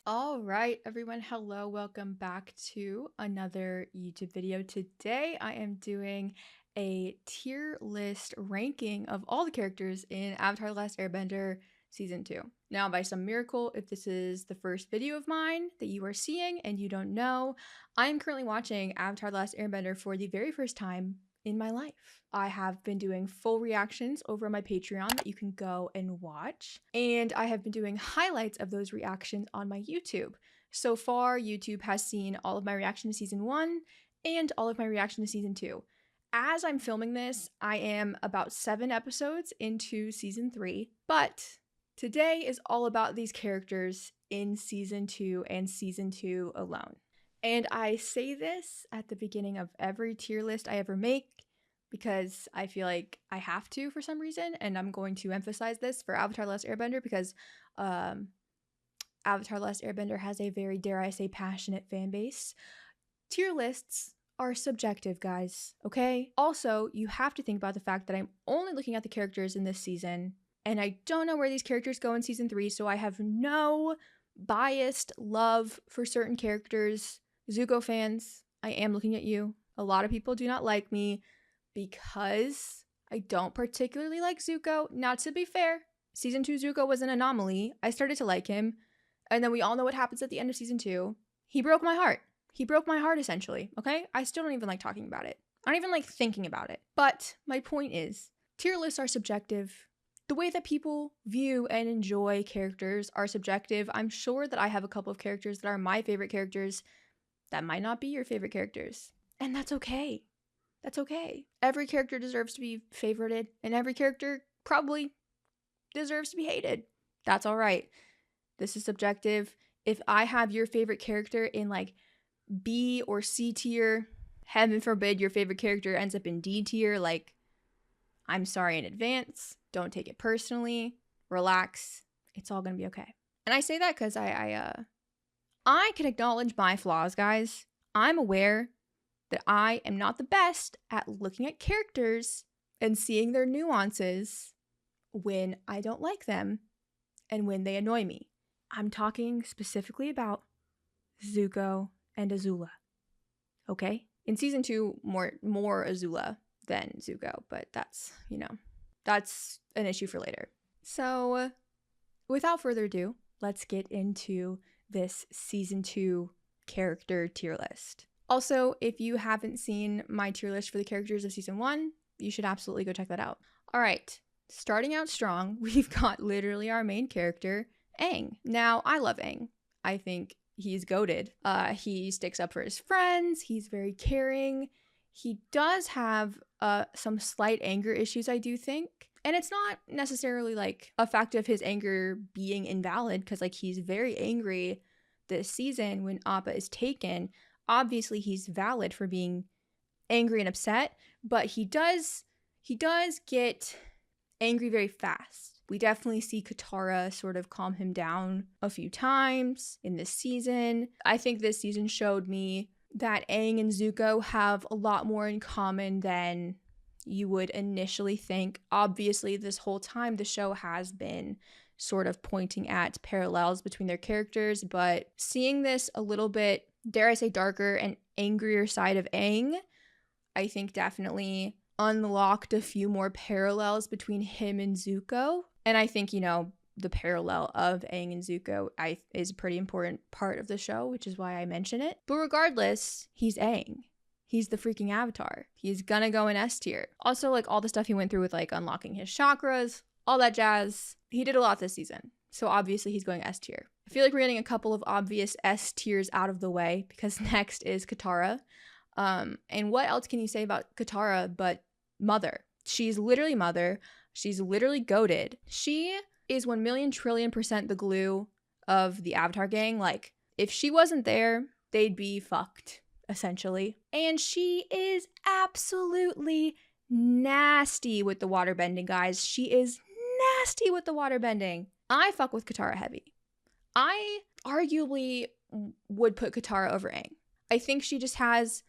All right, everyone. Hello. Welcome back to another YouTube video. Today, I am doing a tier list ranking of all the characters in Avatar: Last Airbender Season 2. Now, by some miracle, if this is the first video of mine that you are seeing and you don't know, I am currently watching Avatar: Last Airbender for the very first time in my life. I have been doing full reactions over on my Patreon that you can go and watch, and I have been doing highlights of those reactions on my YouTube. So far, YouTube has seen all of my reaction to Season 1 and all of my reaction to Season 2. As I'm filming this, I am about 7 episodes into Season 3, but today is all about these characters in Season 2 and Season 2 alone. And I say this at the beginning of every tier list I ever make because I feel like I have to for some reason, and I'm going to emphasize this for Avatar: Last Airbender because Avatar: Last Airbender has a very, dare I say, passionate fan base. Tier lists are subjective, guys, okay? Also, you have to think about the fact that I'm only looking at the characters in this season, and I don't know where these characters go in Season 3, so I have no biased love for certain characters. Zuko fans, I am looking at you. A lot of people do not like me because I don't particularly like Zuko. Now, to be fair, Season 2 Zuko was an anomaly. I started to like him, and then we all know what happens at the end of Season 2. He broke my heart. He broke my heart, essentially, okay? I still don't even like talking about it. I don't even like thinking about it. But my point is, tier lists are subjective. The way that people view and enjoy characters are subjective. I'm sure that I have a couple of characters that are my favorite characters that might not be your favorite characters. And that's okay. That's okay. Every character deserves to be favorited, and every character probably deserves to be hated. That's all right. This is subjective. If I have your favorite character in like B or C tier, heaven forbid your favorite character ends up in D tier, like, I'm sorry in advance. Don't take it personally. Relax. It's all gonna be okay. And I say that because I can acknowledge my flaws, guys. I'm aware that I am not the best at looking at characters and seeing their nuances when I don't like them and when they annoy me. I'm talking specifically about Zuko and Azula. Okay? In Season 2, more Azula than Zuko, but that's an issue for later. So, without further ado, let's get into this Season 2 character tier list. Also, if you haven't seen my tier list for the characters of Season 1, you should absolutely go check that out. All right, starting out strong, we've got literally our main character, Aang. Now, I love Aang. I think he's goated. He sticks up for his friends. He's very caring. He does have some slight anger issues, I do think. And it's not necessarily like a fact of his anger being invalid, because like he's very angry this season when Appa is taken. Obviously, he's valid for being angry and upset, but he does get angry very fast. We definitely see Katara sort of calm him down a few times in this season. I think this season showed me that Aang and Zuko have a lot more in common than you would initially think. Obviously, this whole time the show has been sort of pointing at parallels between their characters, but seeing this a little bit, dare I say, darker and angrier side of Aang, I think definitely unlocked a few more parallels between him and Zuko. And I think, the parallel of Aang and Zuko is a pretty important part of the show, which is why I mention it. But regardless, he's Aang. He's the freaking Avatar. He's gonna go in S tier. Also, like, all the stuff he went through with, like, unlocking his chakras, all that jazz. He did a lot this season. So obviously he's going S tier. I feel like we're getting a couple of obvious S tiers out of the way, because next is Katara. And what else can you say about Katara but mother? She's literally mother. She's literally goated. She is 1,000,000,000,000,000% the glue of the Avatar gang. Like, if she wasn't there, they'd be fucked, essentially. And she is absolutely nasty with the waterbending, guys. She is nasty with the waterbending. I fuck with Katara heavy. I arguably would put Katara over Aang. I think she just has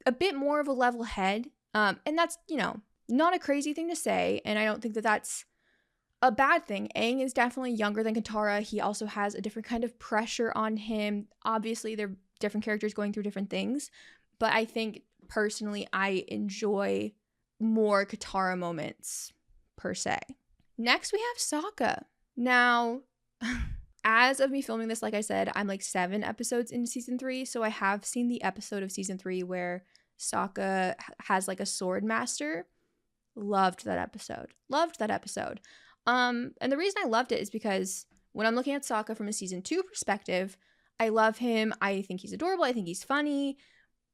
a bit more of a level head. And that's, not a crazy thing to say. And I don't think that that's a bad thing. Aang is definitely younger than Katara. He also has a different kind of pressure on him. Obviously, they're different characters going through different things, but I think personally I enjoy more Katara moments per se. Next, we have Sokka. Now, as of me filming this, like I said, I'm like 7 episodes into season 3, so I have seen the episode of season 3 where Sokka has like a sword master. Loved that episode. And the reason I loved it is because when I'm looking at Sokka from a season 2 perspective, I love him. I think he's adorable. I think he's funny.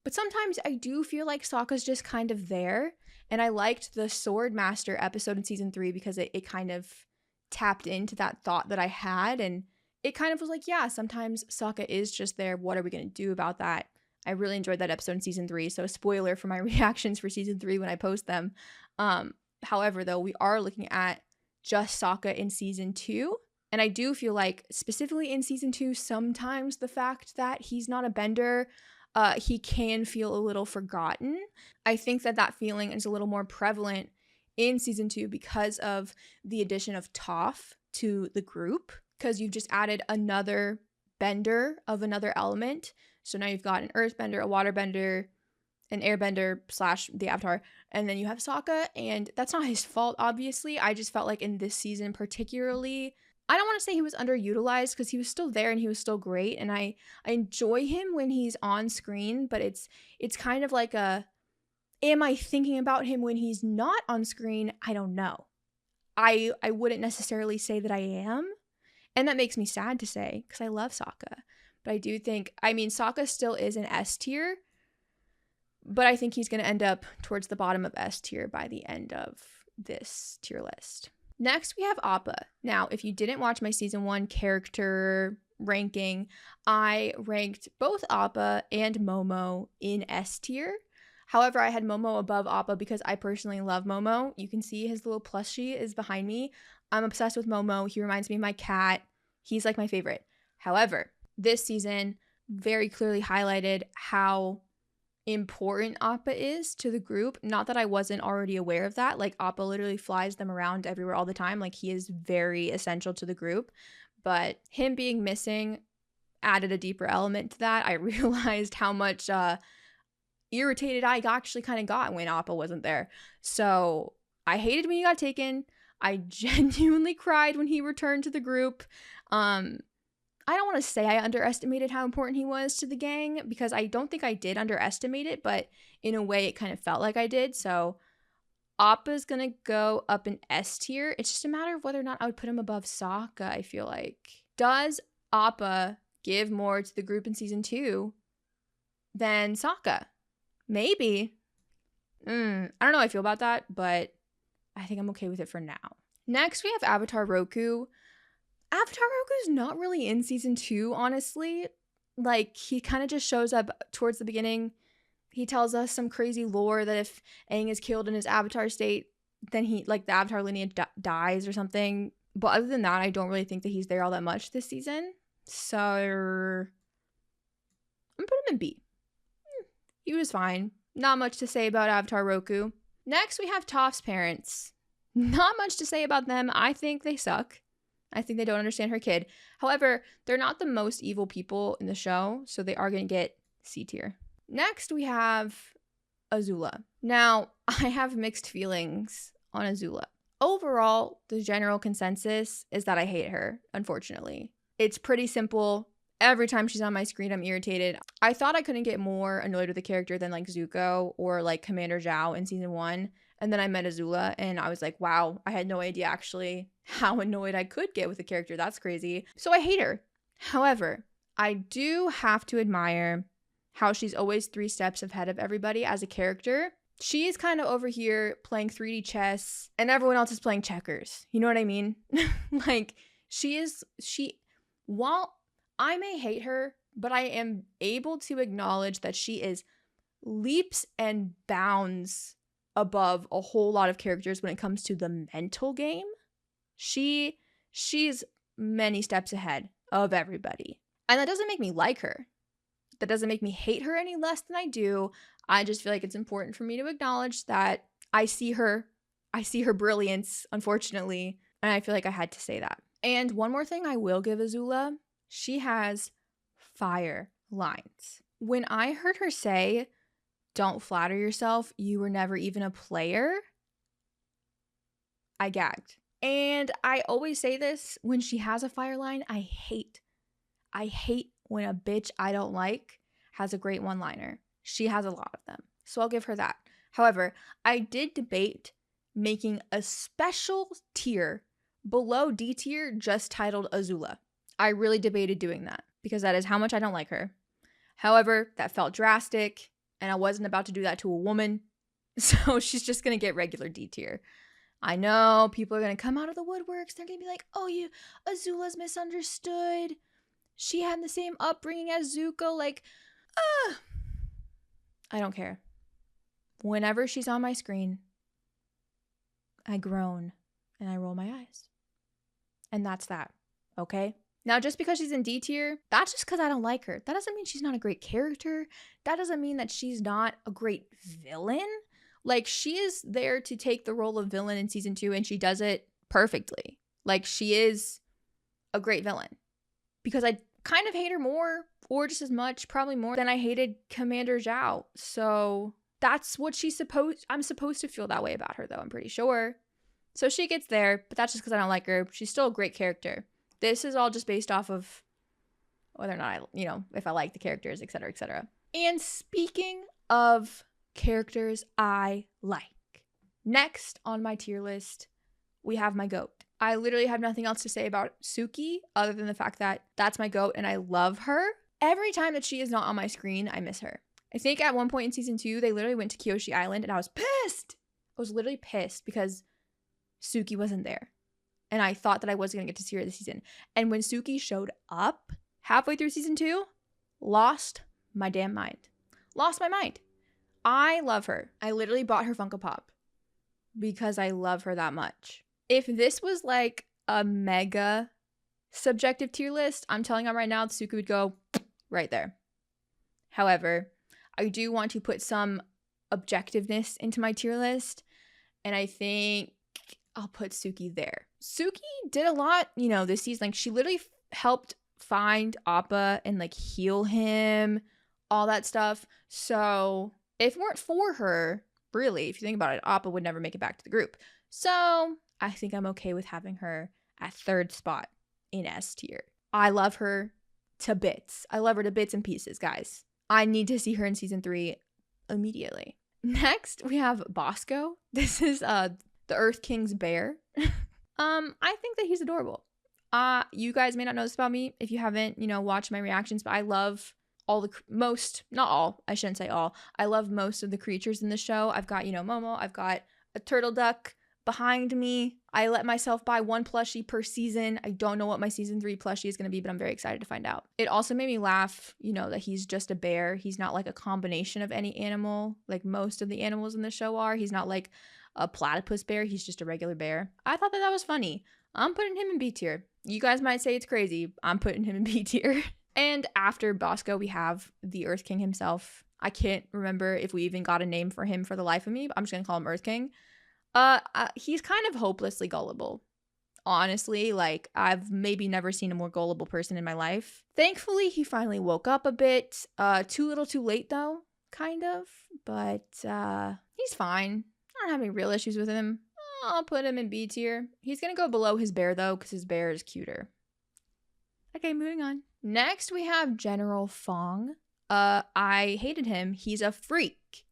But sometimes I do feel like Sokka's just kind of there. And I liked the Sword Master episode in season 3 because it kind of tapped into that thought that I had. And it kind of was like, yeah, sometimes Sokka is just there. What are we going to do about that? I really enjoyed that episode in season 3. So spoiler for my reactions for season 3 when I post them. However, though, we are looking at just Sokka in season 2. And I do feel like specifically in season 2, sometimes the fact that he's not a bender, he can feel a little forgotten. I think that feeling is a little more prevalent in season 2 because of the addition of Toph to the group, because you've just added another bender of another element. So now you've got an earthbender, a waterbender, an airbender / the Avatar, and then you have Sokka, and that's not his fault, obviously. I just felt like in this season particularly, I don't want to say he was underutilized because he was still there and he was still great, and I enjoy him when he's on screen, but it's kind of like am I thinking about him when he's not on screen? I don't know. I wouldn't necessarily say that I am, and that makes me sad to say because I love Sokka. But I do think, Sokka still is an S tier, but I think he's going to end up towards the bottom of S tier by the end of this tier list. Next, we have Appa. Now, if you didn't watch my season 1 character ranking, I ranked both Appa and Momo in S tier. However, I had Momo above Appa because I personally love Momo. You can see his little plushie is behind me. I'm obsessed with Momo. He reminds me of my cat. He's like my favorite. However, this season very clearly highlighted how important Appa is to the group. Not that I wasn't already aware of that. Like, Appa literally flies them around everywhere all the time. Like, he is very essential to the group. But him being missing added a deeper element to that. I realized how much irritated I actually kind of got when Appa wasn't there. So I hated when he got taken. I genuinely cried when he returned to the group. I don't want to say I underestimated how important he was to the gang because I don't think I did underestimate it, but in a way it kind of felt like I did. So Appa's going to go up in S tier. It's just a matter of whether or not I would put him above Sokka, I feel like. Does Appa give more to the group in season 2 than Sokka? Maybe. I don't know how I feel about that, but I think I'm okay with it for now. Next, we have Avatar Roku. Avatar Roku's not really in season 2, honestly. Like, he kind of just shows up towards the beginning. He tells us some crazy lore that if Aang is killed in his avatar state, then the avatar lineage dies or something. But other than that, I don't really think that he's there all that much this season. So I'm gonna put him in B. He was fine. Not much to say about Avatar Roku. Next, we have Toph's parents. Not much to say about them. I think they suck. I think they don't understand her kid. However, they're not the most evil people in the show, so they are going to get C tier. Next, we have Azula. Now, I have mixed feelings on Azula. Overall, the general consensus is that I hate her, unfortunately. It's pretty simple. Every time she's on my screen, I'm irritated. I thought I couldn't get more annoyed with the character than like Zuko or like Commander Zhao in season 1. And then I met Azula and I was like, wow, I had no idea actually how annoyed I could get with a character. That's crazy. So I hate her. However, I do have to admire how she's always 3 steps ahead of everybody as a character. She is kind of over here playing 3D chess and everyone else is playing checkers. You know what I mean? Like, while I may hate her, but I am able to acknowledge that she is leaps and bounds above a whole lot of characters when it comes to the mental game. She's many steps ahead of everybody. And that doesn't make me like her. That doesn't make me hate her any less than I do. I just feel like it's important for me to acknowledge that I see her brilliance, unfortunately, And I feel like I had to say that. And one more thing I will give Azula, she has fire lines. When I heard her say, "Don't flatter yourself, you were never even a player," I gagged. And I always say this, when she has a fire line, I hate when a bitch I don't like has a great one-liner. She has a lot of them, so I'll give her that. However, I did debate making a special tier below D tier just titled Azula. I really debated doing that because that is how much I don't like her. However, that felt drastic, and I wasn't about to do that to a woman, so she's just going to get regular D tier. I know people are going to come out of the woodworks. They're going to be like, "Oh, Azula's misunderstood. She had the same upbringing as Zuko." Like, I don't care. Whenever she's on my screen, I groan and I roll my eyes. And that's that, okay? Now, just because she's in D tier, that's just because I don't like her. That doesn't mean she's not a great character. That doesn't mean that she's not a great villain. Like, she is there to take the role of villain in season 2, and she does it perfectly. Like, she is a great villain. Because I kind of hate her more, or just as much, probably more, than I hated Commander Zhao. So that's what I'm supposed to feel that way about her, though, I'm pretty sure. So she gets there, but that's just because I don't like her. She's still a great character. This is all just based off of whether or not if I like the characters, etc., etc. And speaking of characters I like, next on my tier list, we have my GOAT. I literally have nothing else to say about Suki other than the fact that that's my GOAT and I love her. Every time that she is not on my screen, I miss her. I think at one point in season 2, they literally went to Kyoshi Island and I was pissed. I was literally pissed because Suki wasn't there. And I thought that I was going to get to see her this season. And when Suki showed up halfway through season 2, lost my damn mind. Lost my mind. I love her. I literally bought her Funko Pop because I love her that much. If this was like a mega subjective tier list, I'm telling you right now, Suki would go right there. However, I do want to put some objectiveness into my tier list, and I think I'll put Suki there. Suki did a lot, this season. Like, she literally helped find Appa and like heal him, all that stuff. So if it weren't for her, really, if you think about it, Appa would never make it back to the group. So I think I'm okay with having her at 3rd spot in S tier. I love her to bits. I love her to bits and pieces, guys. I need to see her in season 3 immediately. Next, we have Bosco. This is the Earth King's bear. I think that he's adorable. You guys may not know this about me if you haven't, watched my reactions, but I love not all, I shouldn't say all. I love most of the creatures in the show. I've got, Momo. I've got a turtle duck behind me. I let myself buy 1 plushie per season. I don't know what my season 3 plushie is going to be, but I'm very excited to find out. It also made me laugh, that he's just a bear. He's not like a combination of any animal like most of the animals in the show are. He's not like a platypus bear. He's just a regular bear. I thought that was funny. I'm putting him in B tier. You guys might say it's crazy. I'm putting him in B tier. And after Bosco, we have the Earth King himself. I can't remember if we even got a name for him for the life of me, but I'm just going to call him Earth King. He's kind of hopelessly gullible. Honestly, like, I've maybe never seen a more gullible person in my life. Thankfully, he finally woke up a bit. Too little too late, though, kind of. But he's fine. I don't have any real issues with him. I'll put him in B tier. He's going to go below his bear, though, because his bear is cuter. Okay, moving on. Next, we have General Fong. I hated him. He's a freak.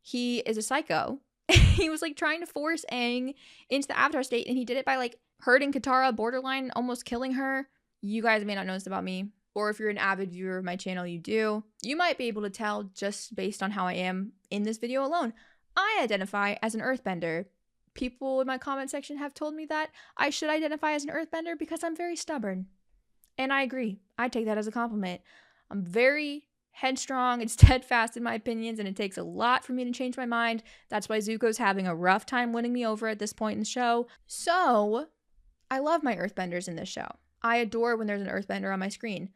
He is a psycho. He was like trying to force Aang into the Avatar state, and he did it by like hurting Katara, borderline almost killing her. You guys may not know this about me, or if you're an avid viewer of my channel, you do. You might be able to tell just based on how I am in this video alone. I identify as an earthbender. People in my comment section have told me that I should identify as an earthbender because I'm very stubborn. And I agree. I take that as a compliment. I'm very headstrong and steadfast in my opinions, and it takes a lot for me to change my mind. That's why Zuko's having a rough time winning me over at this point in the show. So, I love my earthbenders in this show. I adore when there's an earthbender on my screen.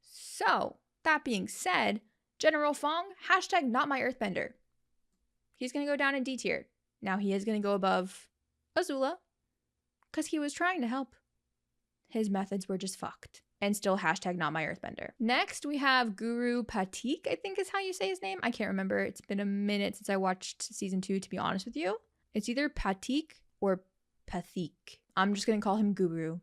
So, that being said, General Fong, hashtag not my earthbender. He's going to go down in D tier. Now, he is going to go above Azula, because he was trying to help. His methods were just fucked. And still hashtag not my earthbender. Next, we have Guru Patik, I think is how you say his name. I can't remember. It's been a minute since I watched season 2, to be honest with you. It's either Patik or Pathik. I'm just going to call him Guru.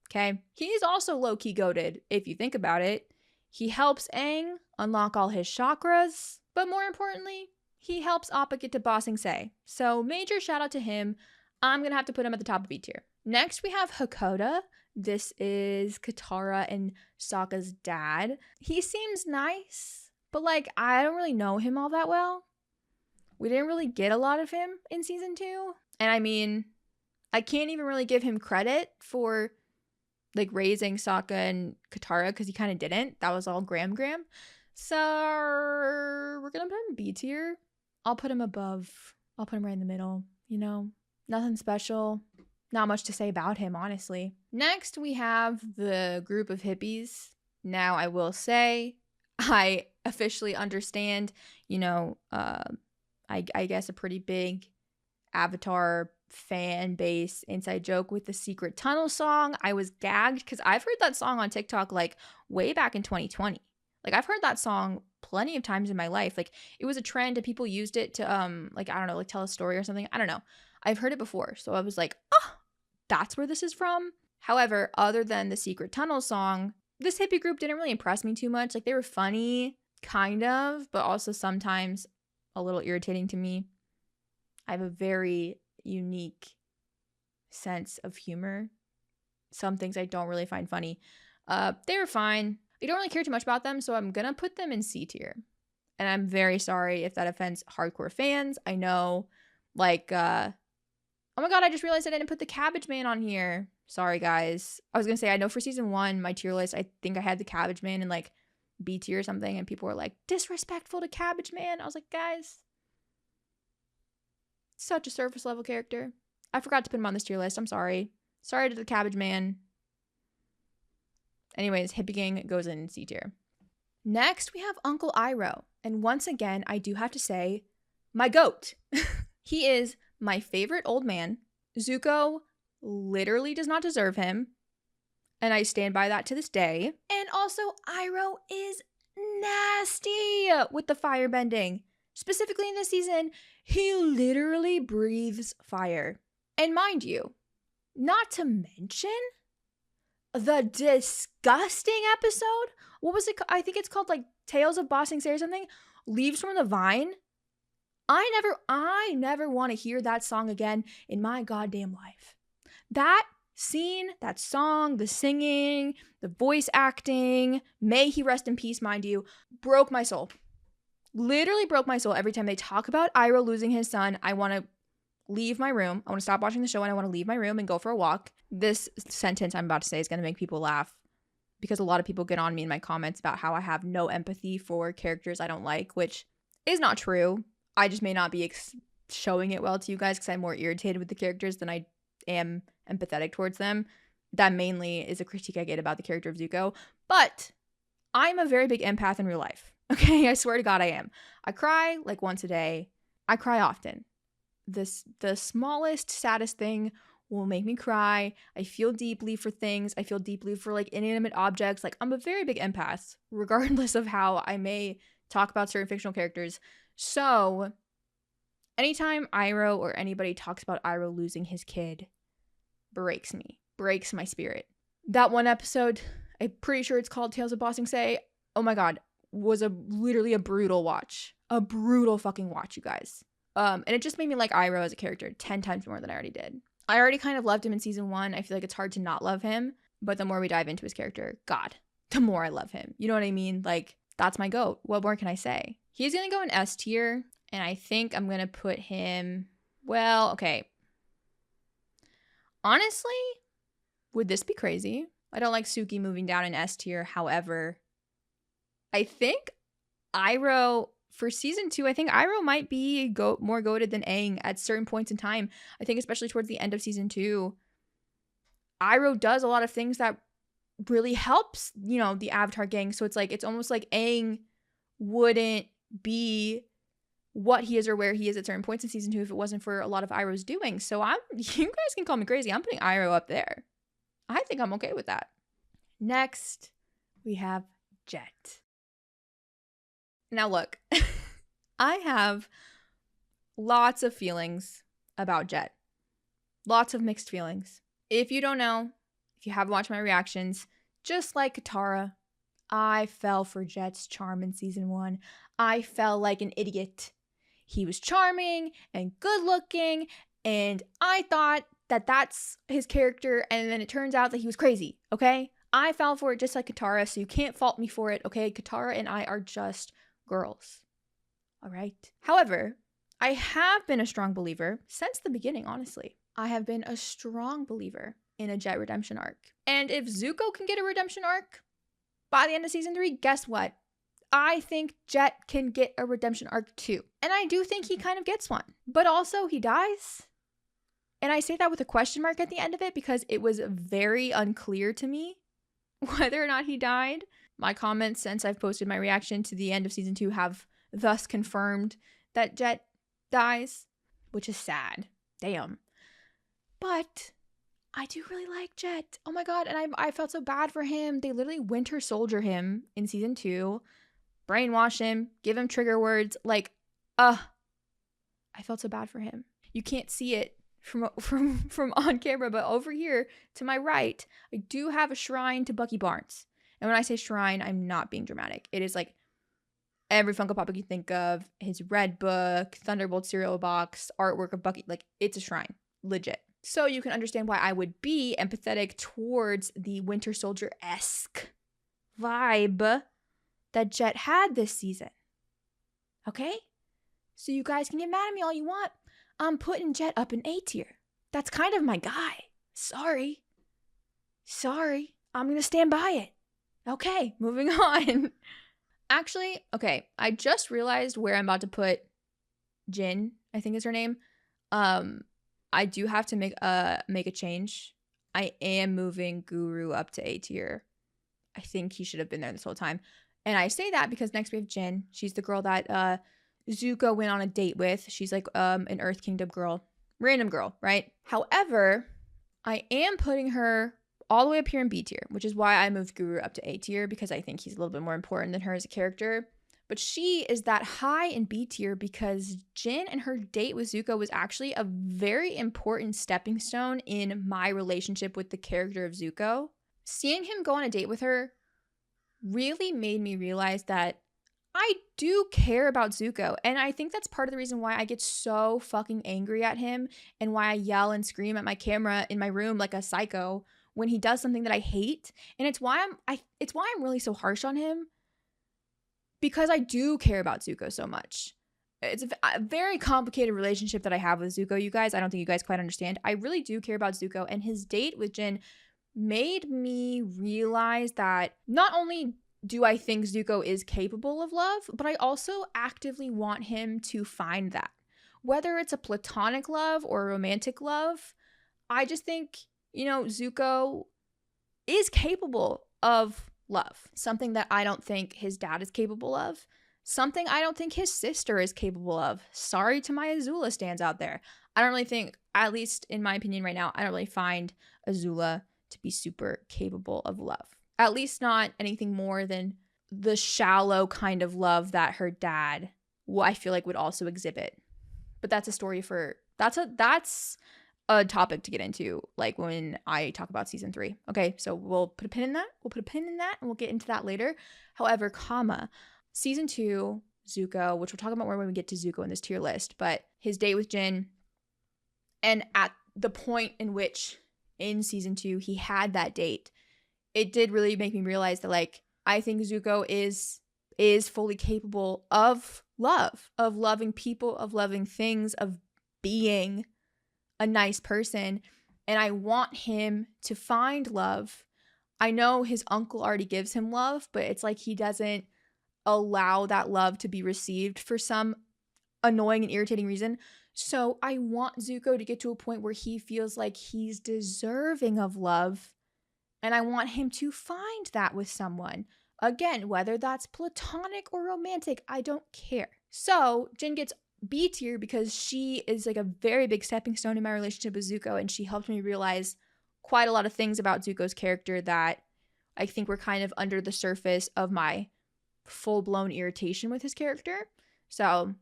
Okay? He's also low-key goated, if you think about it. He helps Aang unlock all his chakras, but more importantly, he helps Appa get to Ba Sing Se. So major shout out to him. I'm going to have to put him at the top of B tier. Next, we have Hakoda. This is Katara and Sokka's dad. He seems nice, but like, I don't really know him all that well. We didn't really get a lot of him in season 2. And I mean, I can't even really give him credit for like raising Sokka and Katara because he kind of didn't. That was all Graham. So we're going to put him in B tier. I'll put him above. I'll put him right in the middle, you know? Nothing special. Not much to say about him, honestly. Next, we have the group of hippies. Now, I will say, I officially understand, you know, I guess a pretty big Avatar fan base inside joke with the Secret Tunnel song. I was gagged because I've heard that song on TikTok like way back in 2020. Like I've heard that song plenty of times in my life. Like it was a trend and people used it to like, I don't know, like tell a story or something. I don't know. I've heard it before. So I was like, oh, that's where this is from. However, other than the Secret Tunnel song, this hippie group didn't really impress me too much. Like they were funny, kind of, but also sometimes a little irritating to me. I have a very unique sense of humor. Some things I don't really find funny. They were fine. I don't really care too much about them, so I'm gonna put them in C tier. And I'm very sorry if that offends hardcore fans. I know, like, oh my god, I just realized I didn't put the Cabbage Man on here. Sorry, guys. I was gonna say, I know for season 1, my tier list, I think I had the Cabbage Man in, like, B tier or something, and people were like, disrespectful to Cabbage Man. I was like, guys, such a surface level character. I forgot to put him on this tier list. I'm sorry. Sorry to the Cabbage Man. Anyways, Hippie Gang goes in C tier. Next, we have Uncle Iroh. And once again, I do have to say, my goat. He is my favorite old man. Zuko literally does not deserve him. And I stand by that to this day. And also, Iroh is nasty with the fire bending. Specifically in this season, he literally breathes fire. And mind you, not to mention the disgusting episode. What was it? I think it's called like Tales of Ba Sing Se or something. Leaves from the Vine. I never want to hear that song again in my goddamn life. That scene, that song, the singing, the voice acting, may he rest in peace, mind you, broke my soul. Literally broke my soul. Every time they talk about Iroh losing his son, I want to leave my room. I want to stop watching the show and I want to leave my room and go for a walk. This sentence I'm about to say is going to make people laugh because a lot of people get on me in my comments about how I have no empathy for characters I don't like, which is not true. I just may not be showing it well to you guys because I'm more irritated with the characters than I am empathetic towards them. That mainly is a critique I get about the character of Zuko. But I'm a very big empath in real life. Okay, I swear to God I am. I cry like once a day. I cry often. The smallest, saddest thing will make me cry. I feel deeply for things. I feel deeply for like inanimate objects. Like I'm a very big empath, regardless of how I may talk about certain fictional characters. So anytime Iroh or anybody talks about Iroh losing his kid, breaks me, breaks my spirit. That one episode, I'm pretty sure it's called Tales of Ba Sing Se. Oh my God, was literally a brutal watch. A brutal fucking watch, you guys. And it just made me like Iroh as a character 10 times more than I already did. I already kind of loved him in season 1. I feel like it's hard to not love him. But the more we dive into his character, God, the more I love him. You know what I mean? Like, that's my goat. What more can I say? He's going to go in S tier. And I think I'm going to put him, well, okay. Honestly, would this be crazy? I don't like Suki moving down in S tier. However, I think Iroh, for season 2, I think Iroh might be more goated than Aang at certain points in time. I think especially towards the end of season 2, Iroh does a lot of things that really helps, you know, the Avatar gang. So it's like, it's almost like Aang wouldn't be what he is or where he is at certain points in season 2 if it wasn't for a lot of Iroh's doing. So you guys can call me crazy. I'm putting Iroh up there. I think I'm okay with that. Next, we have Jet. Now look, I have lots of feelings about Jet. Lots of mixed feelings. If you don't know, if you haven't watched my reactions, just like Katara, I fell for Jet's charm in season 1. I fell like an idiot. He was charming and good looking, and I thought that that's his character, and then it turns out that he was crazy, okay? I fell for it just like Katara, so you can't fault me for it, okay? Katara and I are just girls, all right? However, I have been a strong believer since the beginning, honestly. I have been a strong believer in a Jet redemption arc. And if Zuko can get a redemption arc by the end of season 3, guess what? I think Jet can get a redemption arc too. And I do think he kind of gets one. But also, he dies. And I say that with a question mark at the end of it because it was very unclear to me whether or not he died. My comments since I've posted my reaction to the end of season 2 have thus confirmed that Jet dies, which is sad. Damn. But I do really like Jet. Oh my god, and I felt so bad for him. They literally Winter Soldier him in season 2, brainwash him, give him trigger words. Like, I felt so bad for him. You can't see it from on camera, but over here to my right, I do have a shrine to Bucky Barnes. And when I say shrine, I'm not being dramatic. It is like every Funko Pop you can think of, his red book, Thunderbolt cereal box, artwork of Bucky. Like, it's a shrine. Legit. So you can understand why I would be empathetic towards the Winter Soldier-esque vibe that Jet had this season. Okay? So you guys can get mad at me all you want. I'm putting Jet up in A tier. That's kind of my guy. Sorry. I'm going to stand by it. Okay, moving on. Actually, okay, I just realized where I'm about to put Jin, I think is her name. I do have to make a change. I am moving Guru up to A tier. I think he should have been there this whole time. And I say that because next we have Jin. She's the girl that Zuko went on a date with. She's like an Earth Kingdom girl. Random girl, right? However, I am putting her all the way up here in B tier, which is why I moved Guru up to A tier, because I think he's a little bit more important than her as a character. But she is that high in B tier because Jin and her date with Zuko was actually a very important stepping stone in my relationship with the character of Zuko. Seeing him go on a date with her really made me realize that I do care about Zuko. And I think that's part of the reason why I get so fucking angry at him and why I yell and scream at my camera in my room like a psycho when he does something that I hate. And it's why I'm really so harsh on him, because I do care about Zuko so much. It's a very complicated relationship that I have with Zuko, you guys. I don't think you guys quite understand. I really do care about Zuko, and his date with Jin made me realize that not only do I think Zuko is capable of love, but I also actively want him to find that. Whether it's a platonic love or a romantic love, I just think, Zuko is capable of love. Something that I don't think his dad is capable of. Something I don't think his sister is capable of. Sorry to my Azula stands out there. I don't really think, at least in my opinion right now, I don't really find Azula to be super capable of love. At least not anything more than the shallow kind of love that her dad, I feel like, would also exhibit. But that's a story for, that's a topic to get into, like when I talk about season 3. Okay, so we'll put a pin in that. And we'll get into that later. However, season 2, Zuko, which we'll talk about more when we get to Zuko in this tier list, but his date with Jin, and at the point in which in season 2 he had that date, it did really make me realize that, like, I think Zuko is fully capable of love, of loving people, of loving things, of being a nice person, and I want him to find love. I know his uncle already gives him love, but it's like he doesn't allow that love to be received for some annoying and irritating reason. So I want Zuko to get to a point where he feels like he's deserving of love, and I want him to find that with someone. Again, whether that's platonic or romantic, I don't care. So Jin gets B tier because she is like a very big stepping stone in my relationship with Zuko, and she helped me realize quite a lot of things about Zuko's character that I think were kind of under the surface of my full-blown irritation with his character. So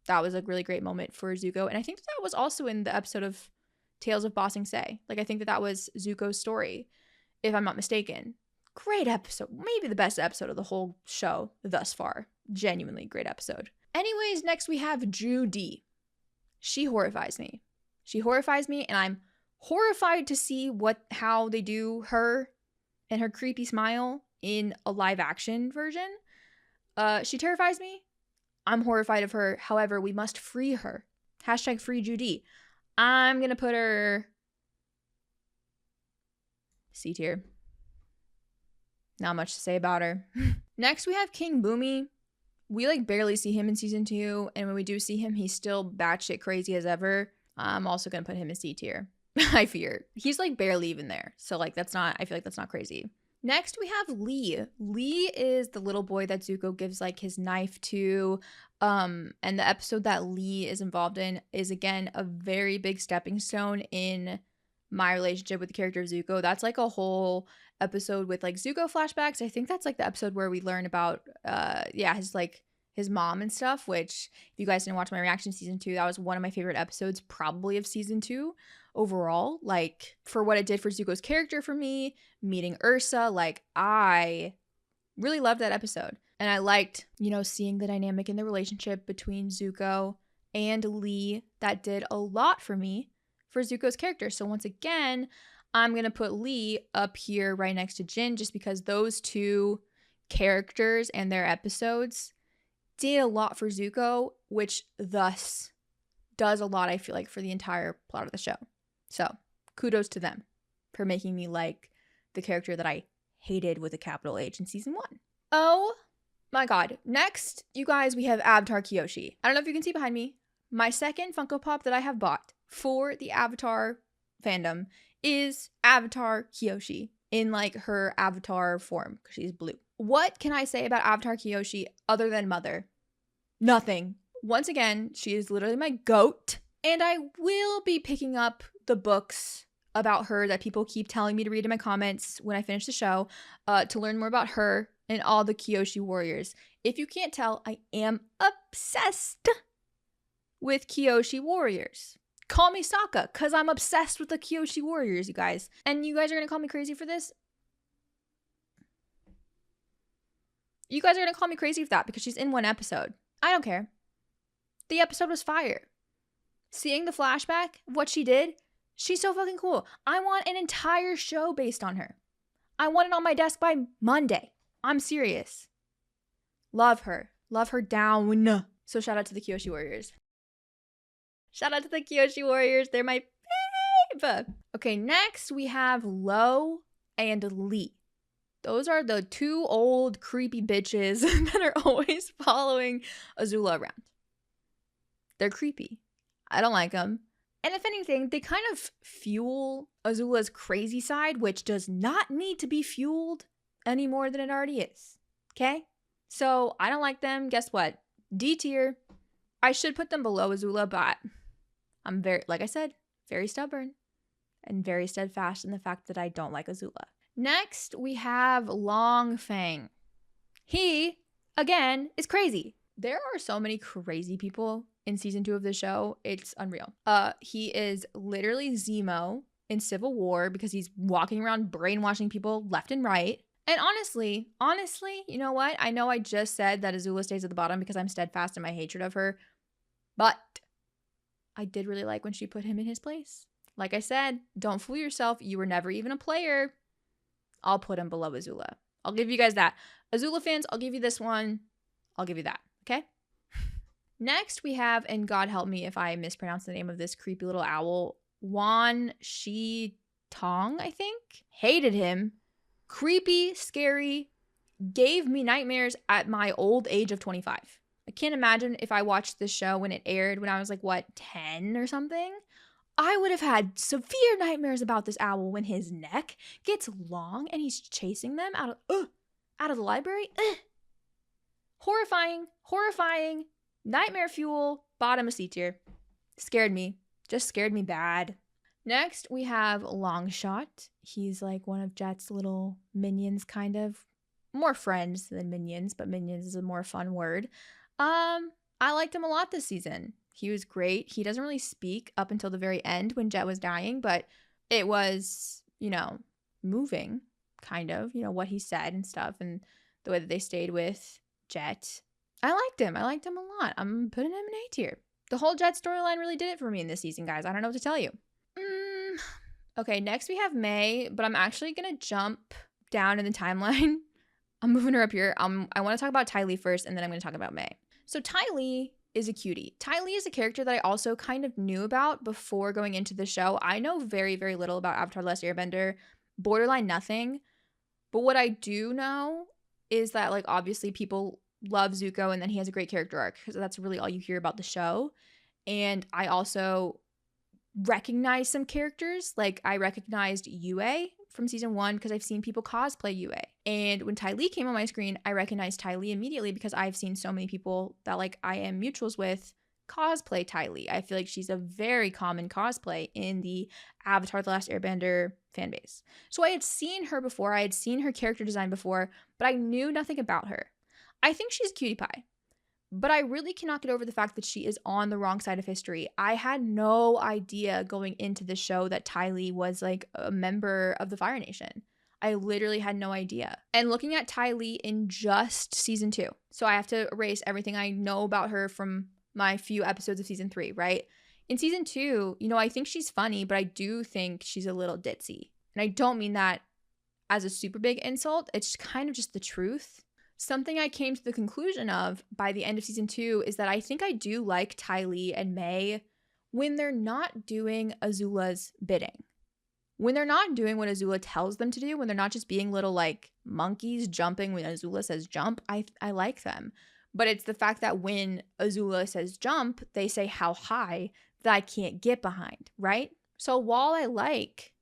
that was a really great moment for Zuko. And I think that was also in the episode of Tales of Ba Sing Se. Like, I think that was Zuko's story, if I'm not mistaken. Great episode. Maybe the best episode of the whole show thus far. Genuinely great episode. Anyways, next we have Judy. She horrifies me. And I'm horrified to see how they do her and her creepy smile in a live action version. She terrifies me. I'm horrified of her. However, we must free her. Hashtag free Judy. I'm gonna put her C tier. Not much to say about her. Next, we have King Boomy. We like barely see him in season 2, and when we do see him, he's still batshit crazy as ever. I'm also gonna put him in C tier. I fear. He's like barely even there. So like I feel like that's not crazy. Next, we have Lee. Lee is the little boy that Zuko gives like his knife to. And the episode that Lee is involved in is again a very big stepping stone in my relationship with the character of Zuko. That's like a whole episode with like Zuko flashbacks. I think that's like the episode where we learn about his mom and stuff, which if you guys didn't watch my reaction to season 2, that was one of my favorite episodes probably of season 2 overall. Like for what it did for Zuko's character for me, meeting Ursa, like I really loved that episode. And I liked, seeing the dynamic in the relationship between Zuko and Lee. That did a lot for me for Zuko's character. So once again, I'm going to put Lee up here right next to Jin just because those two characters and their episodes did a lot for Zuko, which thus does a lot, I feel like, for the entire plot of the show. So kudos to them for making me like the character that I hated with a capital H in season 1. Oh my god. Next, you guys, we have Avatar Kyoshi. I don't know if you can see behind me. My second Funko Pop that I have bought for the Avatar fandom is Avatar Kyoshi in like her Avatar form because she's blue. What can I say about Avatar Kyoshi other than mother? Nothing. Once again, she is literally my goat. And I will be picking up the books about her that people keep telling me to read in my comments when I finish the show to learn more about her and all the Kyoshi warriors. If you can't tell, I am obsessed with Kyoshi warriors. Call me Sokka, because I'm obsessed with the Kyoshi warriors, you guys. And you guys are going to call me crazy for this? You guys are going to call me crazy for that because she's in one episode. I don't care. The episode was fire. Seeing the flashback of what she did, she's so fucking cool. I want an entire show based on her. I want it on my desk by Monday. I'm serious. Love her. Love her down. So shout out to the Kyoshi warriors. Shout out to the Kyoshi warriors. They're my fave. Okay, next we have Lo and Lee. Those are the two old creepy bitches that are always following Azula around. They're creepy. I don't like them. And if anything, they kind of fuel Azula's crazy side, which does not need to be fueled any more than it already is. Okay? So I don't like them. Guess what? D tier. I should put them below Azula, but I'm like I said, very stubborn and very steadfast in the fact that I don't like Azula. Next, we have Long Fang. He, again, is crazy. There are so many crazy people in season 2 of the show. It's unreal. He is literally Zemo in Civil War because he's walking around brainwashing people left and right. And honestly, you know what? I know I just said that Azula stays at the bottom because I'm steadfast in my hatred of her, but I did really like when she put him in his place. Like I said, don't fool yourself. You were never even a player. I'll put him below Azula. I'll give you guys that. Azula fans, I'll give you this one. I'll give you that. Okay? Next, we have, and God help me if I mispronounce the name of this creepy little owl, Wan Shi Tong, I think. Hated him. Creepy, scary, gave me nightmares at my old age of 25. I can't imagine if I watched this show when it aired when I was like, 10 or something? I would have had severe nightmares about this owl when his neck gets long and he's chasing them out of the library. Horrifying. Nightmare Fuel, bottom of C tier. Scared me. Just scared me bad. Next, we have Longshot. He's like one of Jet's little minions, kind of. More friends than minions, but minions is a more fun word. I liked him a lot this season. He was great. He doesn't really speak up until the very end when Jet was dying, but it was, moving, kind of, what he said and stuff, and the way that they stayed with Jet. I liked him. I liked him a lot. I'm putting him in A tier. The whole Jet storyline really did it for me in this season, guys. I don't know what to tell you. Okay, next we have May, but I'm actually going to jump down in the timeline. I'm moving her up here. I want to talk about Ty Lee first, and then I'm going to talk about May. So Ty Lee is a cutie. Ty Lee is a character that I also kind of knew about before going into the show. I know very, very little about Avatar: The Last Airbender, borderline nothing. But what I do know is that, like, obviously people love Zuko, and then he has a great character arc, because that's really all you hear about the show. And I also recognize some characters. Like, I recognized Yue from season 1 because I've seen people cosplay Yue. And when Ty Lee came on my screen, I recognized Ty Lee immediately because I've seen so many people that, like, I am mutuals with cosplay Ty Lee. I feel like she's a very common cosplay in the Avatar: The Last Airbender fan base. So I had seen her before, I had seen her character design before, but I knew nothing about her. I think she's a cutie pie, but I really cannot get over the fact that she is on the wrong side of history. I had no idea going into the show that Ty Lee was, like, a member of the Fire Nation. I literally had no idea. And looking at Ty Lee in just season 2, so I have to erase everything I know about her from my few episodes of season 3, right? In season 2, I think she's funny, but I do think she's a little ditzy. And I don't mean that as a super big insult. It's kind of just the truth. Something I came to the conclusion of by the end of season 2 is that I think I do like Ty Lee and May when they're not doing Azula's bidding. When they're not doing what Azula tells them to do, when they're not just being little, like, monkeys jumping when Azula says jump, I like them. But it's the fact that when Azula says jump, they say how high that I can't get behind, right? So while I like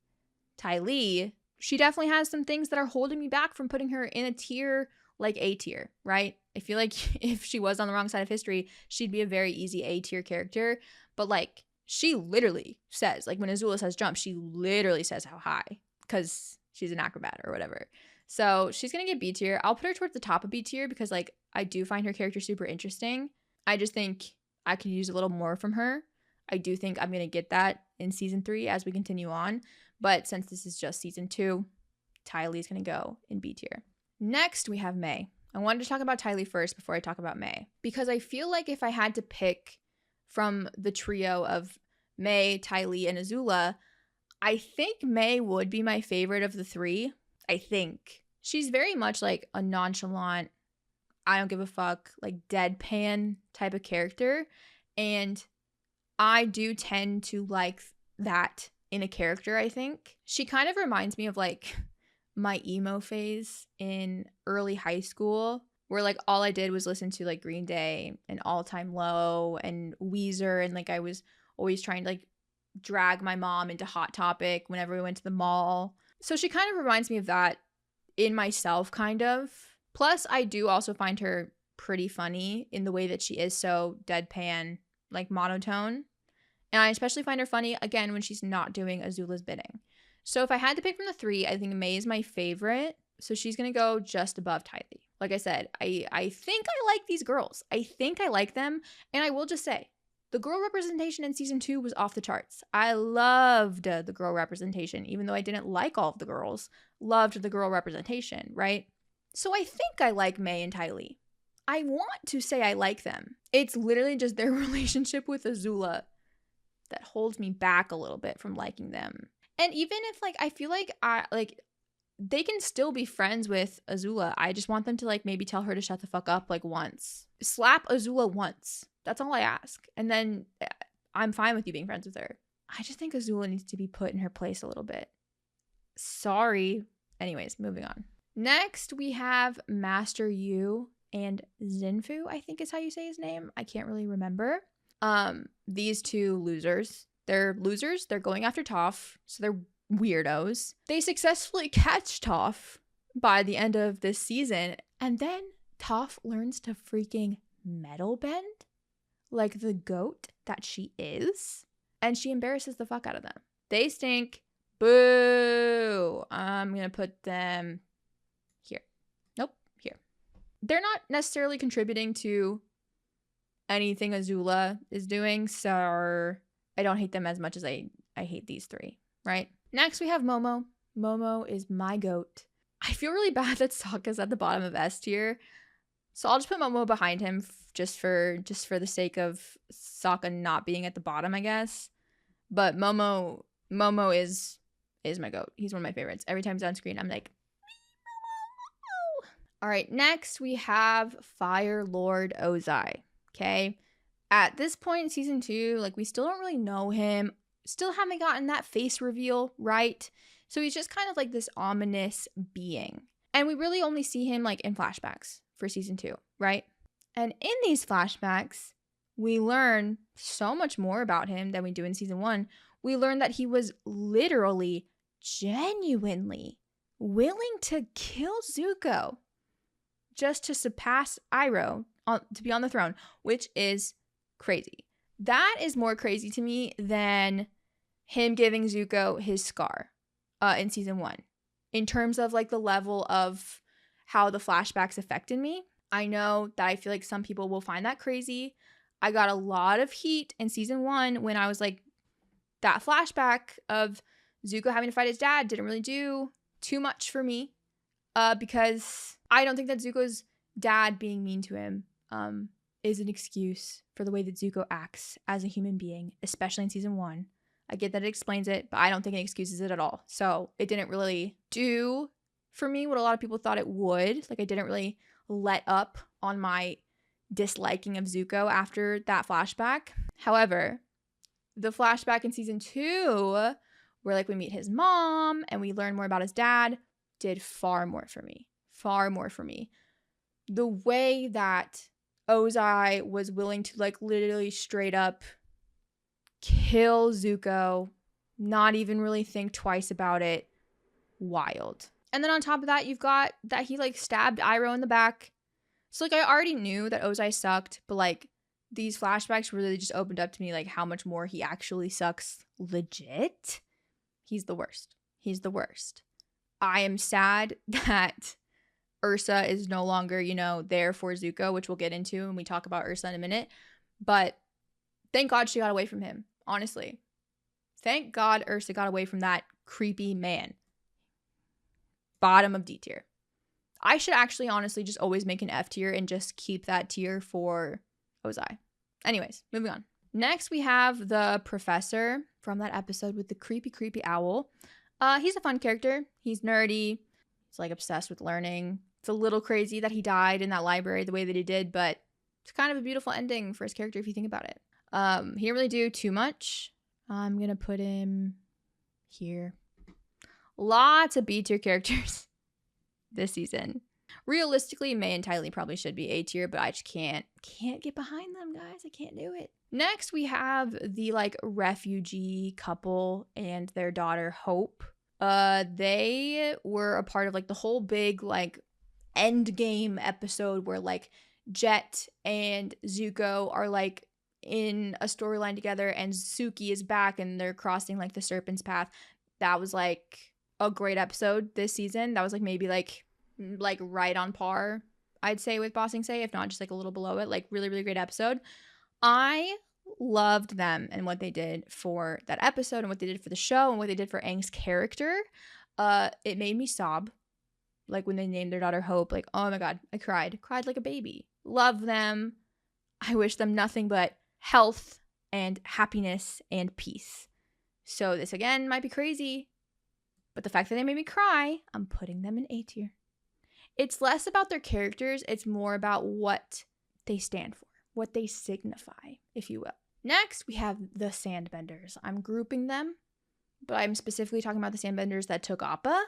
Ty Lee, she definitely has some things that are holding me back from putting her in a tier like A tier, right? I feel like if she was on the wrong side of history, she'd be a very easy A tier character. But, like, she literally says, like, when Azula says jump, she literally says how high because she's an acrobat or whatever. So she's going to get B tier. I'll put her towards the top of B tier because, like, I do find her character super interesting. I just think I could use a little more from her. I do think I'm going to get that in season 3 as we continue on. But since this is just season 2, Ty Lee's going to go in B tier. Next, we have May. I wanted to talk about Ty Lee first before I talk about May, because I feel like if I had to pick from the trio of May, Ty Lee, and Azula, I think May would be my favorite of the 3. I think. She's very much like a nonchalant, I don't give a fuck, like, deadpan type of character. And I do tend to like that in a character, I think. She kind of reminds me of, like, my emo phase in early high school, where, like, all I did was listen to, like, Green Day and All Time Low and Weezer, and, like, I was always trying to, like, drag my mom into Hot Topic whenever we went to the mall. So she kind of reminds me of that in myself, kind of. Plus, I do also find her pretty funny in the way that she is so deadpan, like, monotone. And I especially find her funny, again, when she's not doing Azula's bidding. So if I had to pick from the 3, I think May is my favorite. So she's going to go just above Ty Lee. Like I said, I think I like these girls. I think I like them. And I will just say, the girl representation in season 2 was off the charts. I loved the girl representation, even though I didn't like all of the girls. Loved the girl representation, right? So I think I like May and Ty Lee. I want to say I like them. It's literally just their relationship with Azula that holds me back a little bit from liking them. And even if, like, I feel like they can still be friends with Azula. I just want them to, like, maybe tell her to shut the fuck up, like, once. Slap Azula once. That's all I ask. And then I'm fine with you being friends with her. I just think Azula needs to be put in her place a little bit. Sorry. Anyways, moving on. Next, we have Master Yu and Zinfu, I think is how you say his name. I can't really remember. These two losers. They're losers. They're going after Toph. So they're weirdos. They successfully catch Toph by the end of this season. And then Toph learns to freaking metal bend. like the goat that she is, and she embarrasses the fuck out of them. They stink. Boo. I'm going to put them here. Nope, here. They're not necessarily contributing to anything Azula is doing, so I don't hate them as much as I hate these three, right? Next, we have Momo. Momo is my goat. I feel really bad that Sokka's at the bottom of S tier, so I'll just put Momo behind him just for the sake of Sokka not being at the bottom, I guess. But Momo is my goat. He's one of my favorites. Every time he's on screen, I'm like, Momo. All right, next we have Fire Lord Ozai. Okay, at this point in season 2, like, we still don't really know him. Still haven't gotten that face reveal, right? So he's just kind of like this ominous being. And we really only see him like in flashbacks for season 2, right? And in these flashbacks, we learn so much more about him than we do in season 1. We learn that he was literally, genuinely willing to kill Zuko just to surpass Iroh to be on the throne, which is crazy. That is more crazy to me than him giving Zuko his scar in season 1. In terms of like the level of how the flashbacks affected me, I know that I feel like some people will find that crazy. I got a lot of heat in season 1 when I was like, that flashback of Zuko having to fight his dad didn't really do too much for me because I don't think that Zuko's dad being mean to him is an excuse for the way that Zuko acts as a human being, especially in season 1. I get that it explains it, but I don't think it excuses it at all. So it didn't really do for me what a lot of people thought it would. Like, I didn't really let up on my disliking of Zuko after that flashback. However, the flashback in season 2, where like we meet his mom and we learn more about his dad, did far more for me. Far more for me. The way that Ozai was willing to like literally straight up kill Zuko, not even really think twice about it. Wild. And then on top of that, you've got that he like stabbed Iroh in the back. So like I already knew that Ozai sucked, but like these flashbacks really just opened up to me like how much more he actually sucks legit. He's the worst. He's the worst. I am sad that Ursa is no longer, there for Zuko, which we'll get into when we talk about Ursa in a minute. But thank God she got away from him, honestly. Thank God Ursa got away from that creepy man. Bottom of D tier. I should actually honestly just always make an F tier and just keep that tier for Ozai. Anyways, moving on. Next, we have the professor from that episode with the creepy owl. He's a fun character. He's nerdy. He's like obsessed with learning. It's a little crazy that he died in that library the way that he did, but it's kind of a beautiful ending for his character if you think about it. He didn't really do too much. I'm going to put him here. Lots of B tier characters this season. Realistically, May and Ty Lee probably should be A tier, but I just can't get behind them, guys. I can't do it. Next, we have the like refugee couple and their daughter Hope. They were a part of like the whole big like end game episode where like Jet and Zuko are like in a storyline together and Suki is back and they're crossing like the Serpent's Path. That was like a great episode this season. That was like maybe like right on par, I'd say, with Bossing Say, if not just like a little below it. Like really, really great episode. I loved them and what they did for that episode and what they did for the show and what they did for Aang's character. It made me sob. Like when they named their daughter Hope, like, oh my God, I cried like a baby. Love them. I wish them nothing but health and happiness and peace. So this again might be crazy, but the fact that they made me cry, I'm putting them in A tier. It's less about their characters. It's more about what they stand for, what they signify, if you will. Next, we have the Sandbenders. I'm grouping them, but I'm specifically talking about the Sandbenders that took Appa.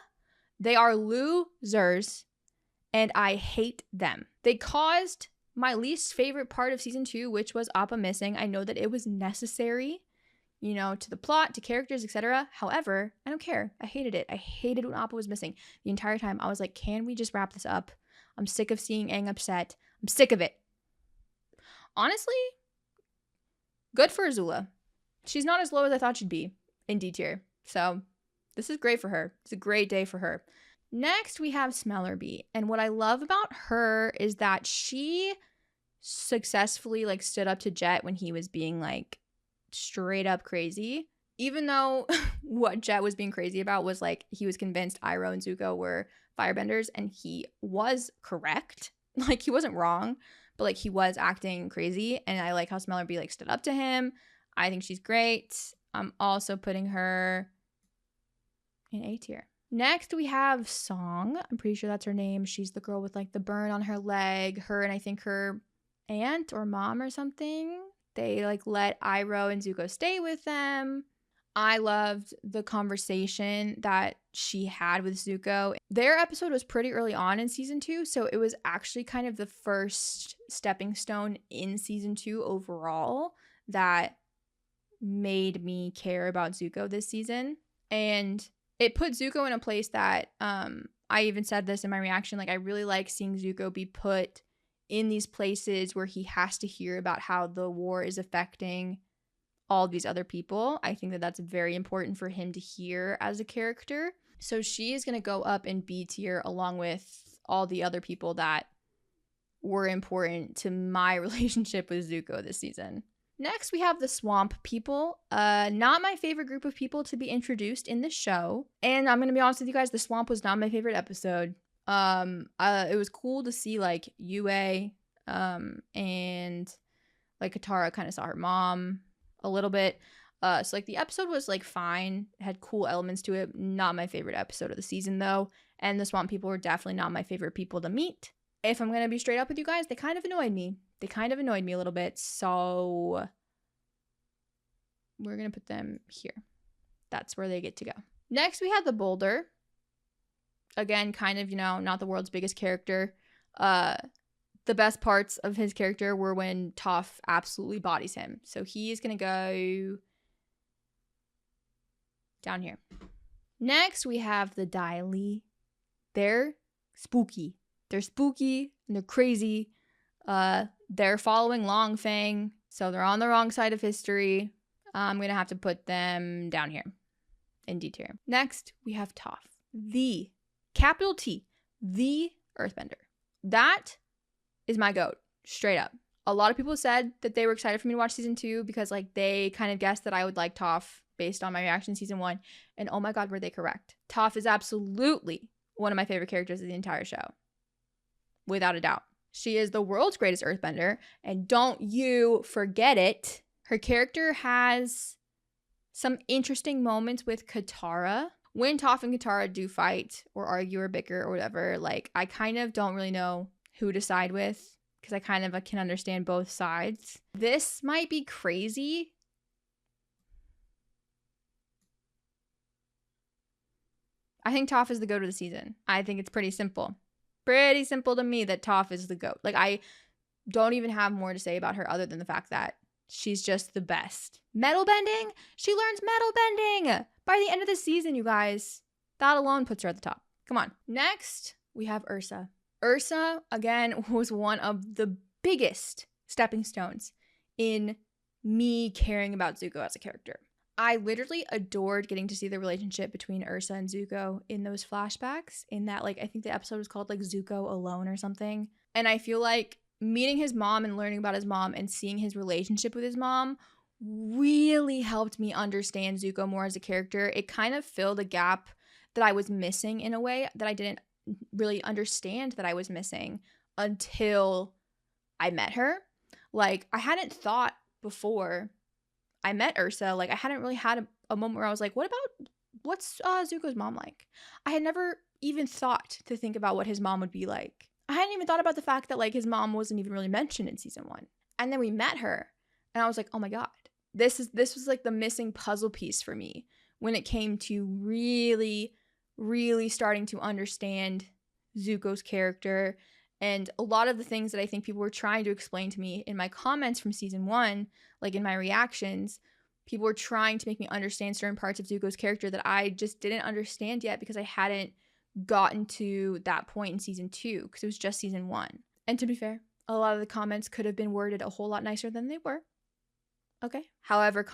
They are losers, and I hate them. They caused my least favorite part of season 2, which was Appa missing. I know that it was necessary, to the plot, to characters, etc. However, I don't care. I hated it. I hated when Appa was missing. The entire time, I was like, can we just wrap this up? I'm sick of seeing Aang upset. I'm sick of it. Honestly, Good for Azula. She's not as low as I thought she'd be in D tier. So this is great for her. It's a great day for her. Next, we have Smellerbee. And what I love about her is that she successfully like stood up to Jet when he was being like straight up crazy. Even though what Jet was being crazy about was like he was convinced Iroh and Zuko were firebenders, and he was correct. Like he wasn't wrong, but like he was acting crazy. And I like how Smellerbee like stood up to him. I think she's great. I'm also putting her in A tier. Next, we have Song. I'm pretty sure that's her name. She's the girl with like the burn on her leg. Her and I think her aunt or mom or something. They like let Iroh and Zuko stay with them. I loved the conversation that she had with Zuko. Their episode was pretty early on in season 2, so it was actually kind of the first stepping stone in season 2 overall that made me care about Zuko this season. And it put Zuko in a place that I even said this in my reaction, like I really like seeing Zuko be put in these places where he has to hear about how the war is affecting all these other people. I think that that's very important for him to hear as a character. So she is going to go up in B tier along with all the other people that were important to my relationship with Zuko this season. Next, we have the Swamp People. Not my favorite group of people to be introduced in the show. And I'm going to be honest with you guys, the Swamp was not my favorite episode. It was cool to see like Yue and like Katara kind of saw her mom a little bit. So like the episode was like fine. It had cool elements to it. Not my favorite episode of the season though. And the Swamp People were definitely not my favorite people to meet. If I'm going to be straight up with you guys, they kind of annoyed me. They kind of annoyed me a little bit. So we're going to put them here. That's where they get to go. Next, we have the Boulder. Again, kind of, not the world's biggest character. The best parts of his character were when Toph absolutely bodies him. So he's going to go down here. Next, we have the Dai Li. They're spooky. They're spooky and they're crazy. They're following Long Feng, so they're on the wrong side of history. I'm going to have to put them down here in D tier. Next, we have Toph. The, capital T, the Earthbender. That is my goat, straight up. A lot of people said that they were excited for me to watch season 2 because like they kind of guessed that I would like Toph based on my reaction to season 1. And oh my god, were they correct. Toph is absolutely one of my favorite characters of the entire show. Without a doubt. She is the world's greatest Earthbender, and don't you forget it. Her character has some interesting moments with Katara. When Toph and Katara do fight or argue or bicker or whatever, like I kind of don't really know who to side with because I kind of can understand both sides. This might be crazy. I think Toph is the GOAT of the season. I think it's pretty simple. Pretty simple to me that Toph is the GOAT. Like I don't even have more to say about her other than the fact that she's just the best. Metal bending? She learns metal bending by the end of the season, you guys. That alone puts her at the top. Come on. Next, we have Ursa. Ursa, again, was one of the biggest stepping stones in me caring about Zuko as a character. I literally adored getting to see the relationship between Ursa and Zuko in those flashbacks. In that, like, I think the episode was called, like, Zuko Alone or something. And I feel like meeting his mom and learning about his mom and seeing his relationship with his mom really helped me understand Zuko more as a character. It kind of filled a gap that I was missing in a way that I didn't really understand that I was missing until I met her. Like, I hadn't thought before I met Ursa, like I hadn't really had a moment where I was like, what's Zuko's mom like? I had never even thought to think about what his mom would be like. I hadn't even thought about the fact that like his mom wasn't even really mentioned in season 1. And then we met her and I was like, oh my god, this was like the missing puzzle piece for me when it came to really, really starting to understand Zuko's character. And a lot of the things that I think people were trying to explain to me in my comments from season 1, like in my reactions, people were trying to make me understand certain parts of Zuko's character that I just didn't understand yet because I hadn't gotten to that point in season 2 because it was just season 1. And to be fair, a lot of the comments could have been worded a whole lot nicer than they were. Okay. However,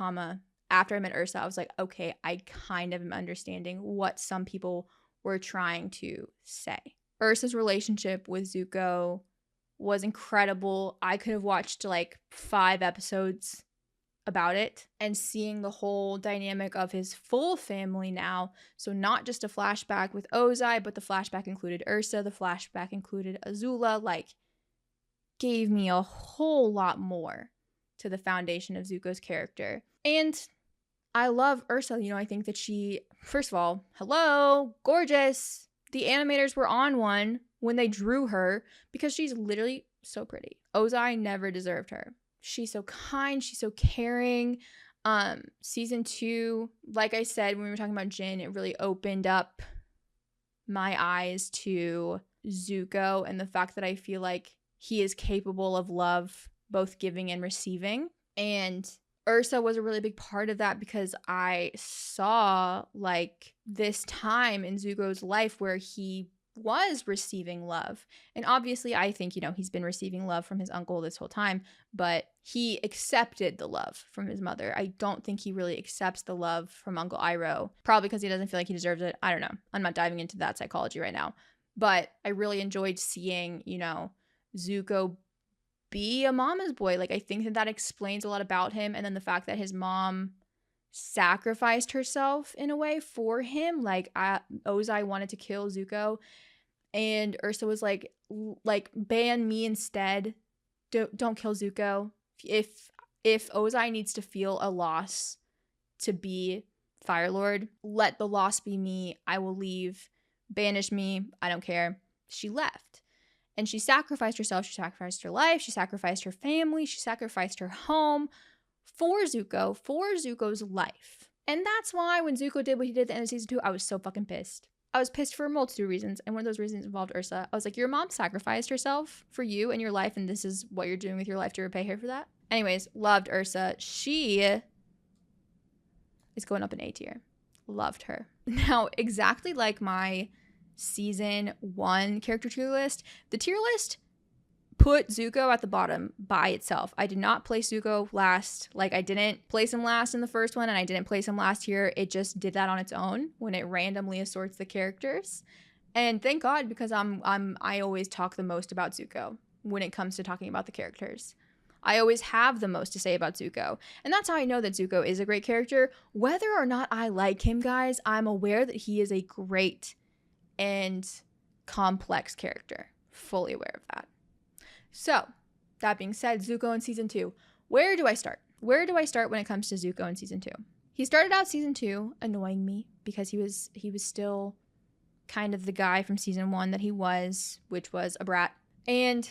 after I met Ursa, I was like, okay, I kind of am understanding what some people were trying to say. Ursa's relationship with Zuko was incredible. I could have watched like 5 episodes about it, and seeing the whole dynamic of his full family now. So not just a flashback with Ozai, but the flashback included Ursa, the flashback included Azula, like gave me a whole lot more to the foundation of Zuko's character. And I love Ursa. You know, I think that she, first of all, hello, gorgeous. The animators were on one when they drew her because she's literally so pretty. Ozai never deserved her. She's so kind. She's so caring. Season 2, like I said, when we were talking about Jin, it really opened up my eyes to Zuko and the fact that I feel like he is capable of love, both giving and receiving. And Ursa was a really big part of that because I saw like this time in Zuko's life where he was receiving love. And obviously I think, you know, he's been receiving love from his uncle this whole time, but he accepted the love from his mother. I don't think he really accepts the love from Uncle Iroh, probably because he doesn't feel like he deserves it. I don't know. I'm not diving into that psychology right now, but I really enjoyed seeing, you know, Zuko be a mama's boy. Like, I think that explains a lot about him. And then the fact that his mom sacrificed herself in a way for him. Like, Ozai wanted to kill Zuko, and Ursa was like ban me instead. Don't kill Zuko. If Ozai needs to feel a loss to be Fire Lord, let the loss be me. I will leave. Banish me. I don't care. She left. And she sacrificed herself. She sacrificed her life. She sacrificed her family. She sacrificed her home for Zuko, for Zuko's life. And that's why when Zuko did what he did at the end of season 2, I was so fucking pissed. I was pissed for a multitude of reasons. And one of those reasons involved Ursa. I was like, your mom sacrificed herself for you and your life, and this is what you're doing with your life to repay her for that? Anyways, loved Ursa. She is going up in A tier. Loved her. Now, exactly like my season 1 character tier list, the tier list put Zuko at the bottom by itself. I did not place Zuko last. Like, I didn't place him last in the first one, and I didn't place him last here. It just did that on its own when it randomly assorts the characters. And thank God, because I always talk the most about Zuko when it comes to talking about the characters. I always have the most to say about Zuko. And that's how I know that Zuko is a great character. Whether or not I like him, guys, I'm aware that he is a great and complex character. Fully aware of that. So, that being said, Zuko in season 2. Where do I start? Where do I start when it comes to Zuko in season 2? He started out season 2 annoying me because he was still kind of the guy from season 1 that he was, which was a brat. And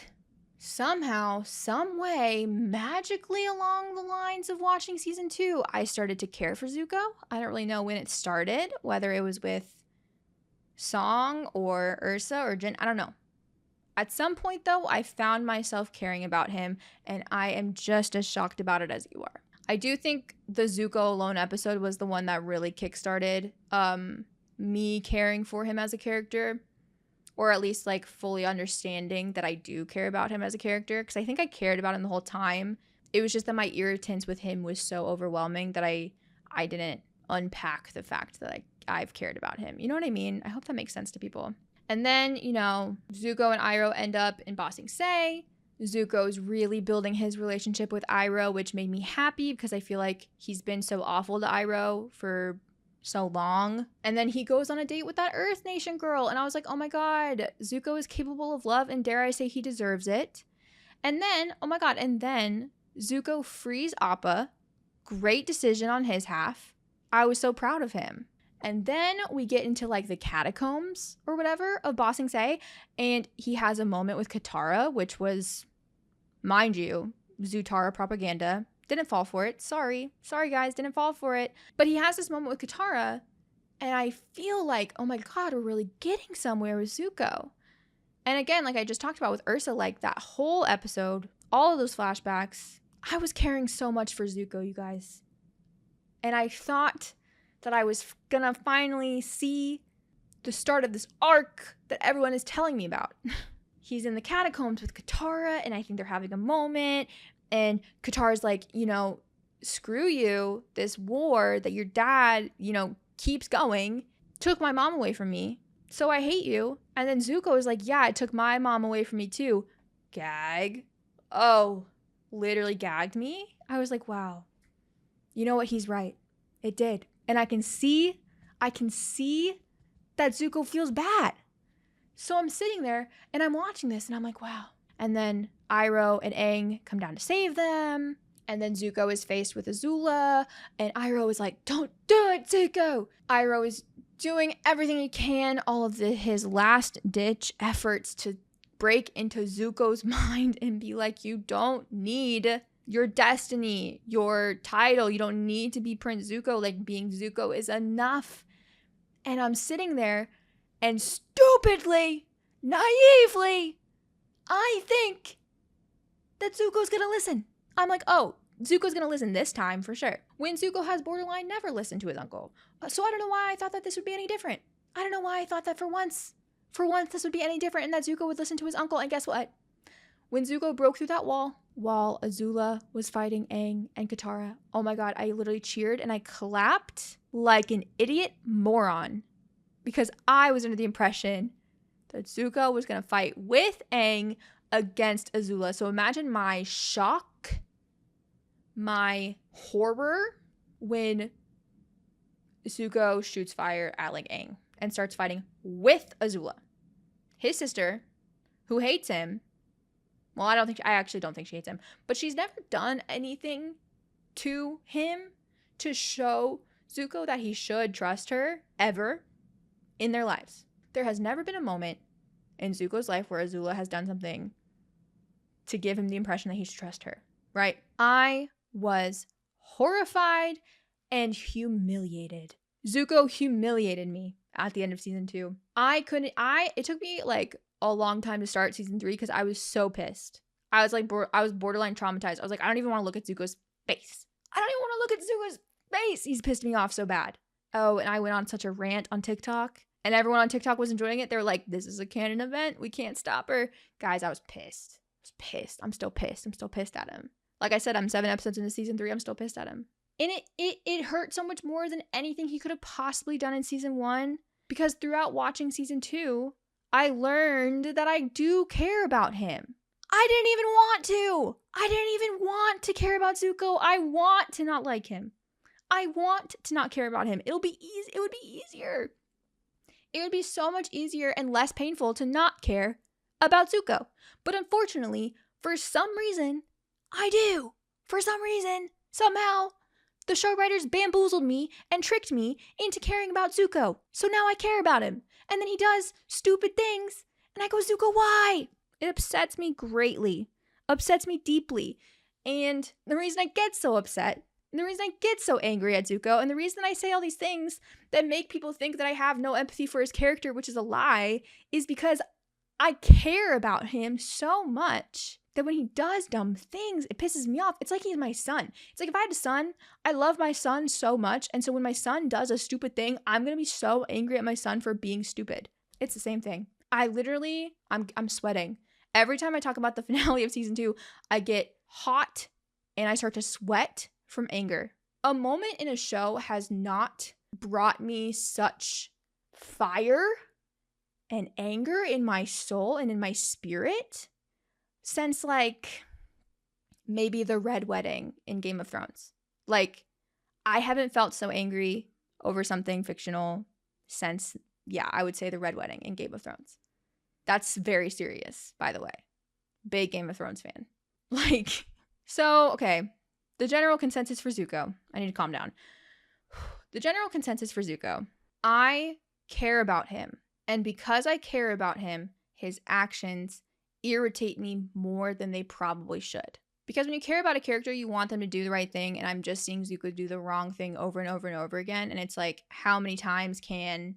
somehow, some way, magically along the lines of watching season 2, I started to care for Zuko. I don't really know when it started, whether it was with Song or Ursa or Jin, I don't know. At some point, though, I found myself caring about him, and I am just as shocked about it as you are. I do think the Zuko alone episode was the one that really kickstarted me caring for him as a character, or at least like fully understanding that I do care about him as a character, because I think I cared about him the whole time. It was just that my irritance with him was so overwhelming that I didn't unpack the fact that I've cared about him. You know what I mean? I hope that makes sense to people. And then, you know, Zuko and Iroh end up in Ba Sing Se. Zuko's really building his relationship with Iroh, which made me happy because I feel like he's been so awful to Iroh for so long. And then he goes on a date with that Earth Nation girl. And I was like, oh my God, Zuko is capable of love, and dare I say he deserves it. And then, oh my God, and then Zuko frees Appa. Great decision on his half. I was so proud of him. And then we get into like the catacombs or whatever of Ba Sing Se, and he has a moment with Katara, which was, mind you, Zutara propaganda. Didn't fall for it. Sorry guys, didn't fall for it. But he has this moment with Katara, and I feel like, oh my God, we're really getting somewhere with Zuko. And again, like I just talked about with Ursa, like that whole episode, all of those flashbacks, I was caring so much for Zuko, you guys. And I thought that I was gonna finally see the start of this arc that everyone is telling me about. He's in the catacombs with Katara, and I think they're having a moment, and Katara's like, you know, screw you, this war that your dad, keeps going, took my mom away from me. So I hate you. And then Zuko is like, yeah, it took my mom away from me too. Gag. Oh, literally gagged me. I was like, wow. You know what? He's right. It did. And I can see that Zuko feels bad. So I'm sitting there and I'm watching this and I'm like, wow. And then Iroh and Aang come down to save them. And then Zuko is faced with Azula. And Iroh is like, don't do it, Zuko. Iroh is doing everything he can, all of his last ditch efforts to break into Zuko's mind and be like, you don't need your destiny, your title. You don't need to be Prince Zuko. Like, being Zuko is enough. And I'm sitting there and stupidly, naively, I think that Zuko's gonna listen. I'm like, oh, Zuko's gonna listen this time for sure. When Zuko has borderline never listened to his uncle. So I don't know why I thought that this would be any different. I don't know why I thought that for once this would be any different and that Zuko would listen to his uncle. And guess what? When Zuko broke through that wall while Azula was fighting Aang and Katara, oh my God, I literally cheered and I clapped like an idiot moron because I was under the impression that Zuko was going to fight with Aang against Azula. So imagine my shock, my horror when Zuko shoots fire at like Aang and starts fighting with Azula, his sister, who hates him. Well, I actually don't think she hates him, but she's never done anything to him to show Zuko that he should trust her ever in their lives. There has never been a moment in Zuko's life where Azula has done something to give him the impression that he should trust her, right? I was horrified and humiliated. Zuko humiliated me at the end of season 2. It took me like a long time to start season 3 because I was so pissed. I was borderline traumatized. I was like, I don't even want to look at Zuko's face. I don't even want to look at Zuko's face. He's pissed me off so bad. Oh, and I went on such a rant on TikTok and everyone on TikTok was enjoying it. They were like, this is a canon event. We can't stop her. Guys, I was pissed. I'm still pissed. I'm still pissed at him. Like I said, I'm 7 episodes into season 3. I'm still pissed at him. And it hurt so much more than anything he could have possibly done in season 1 because throughout watching season 2, I learned that I do care about him. I didn't even want to care about Zuko. I want to not like him. I want to not care about him. It would be easier. It would be so much easier and less painful to not care about Zuko. But unfortunately, for some reason, I do. For some reason, somehow, the show writers bamboozled me and tricked me into caring about Zuko. So now I care about him. And then he does stupid things. And I go, Zuko, why? It upsets me greatly. Upsets me deeply. And the reason I get so upset, and the reason I get so angry at Zuko, and the reason I say all these things that make people think that I have no empathy for his character, which is a lie, is because I care about him so much that when he does dumb things, it pisses me off. It's like he's my son. It's like if I had a son, I love my son so much. And so when my son does a stupid thing, I'm going to be so angry at my son for being stupid. It's the same thing. I'm sweating. Every time I talk about the finale of season 2, I get hot and I start to sweat from anger. A moment in a show has not brought me such fire and anger in my soul and in my spirit since like maybe the Red Wedding in Game of Thrones. Like, I haven't felt so angry over something fictional since, I would say the Red Wedding in Game of Thrones. That's very serious, by the way. Big Game of Thrones fan. Like, so, okay. The general consensus for Zuko. I need to calm down. The general consensus for Zuko. I care about him. And because I care about him, his actions irritate me more than they probably should. Because when you care about a character, you want them to do the right thing. And I'm just seeing Zuko do the wrong thing over and over and over again. And it's like, how many times can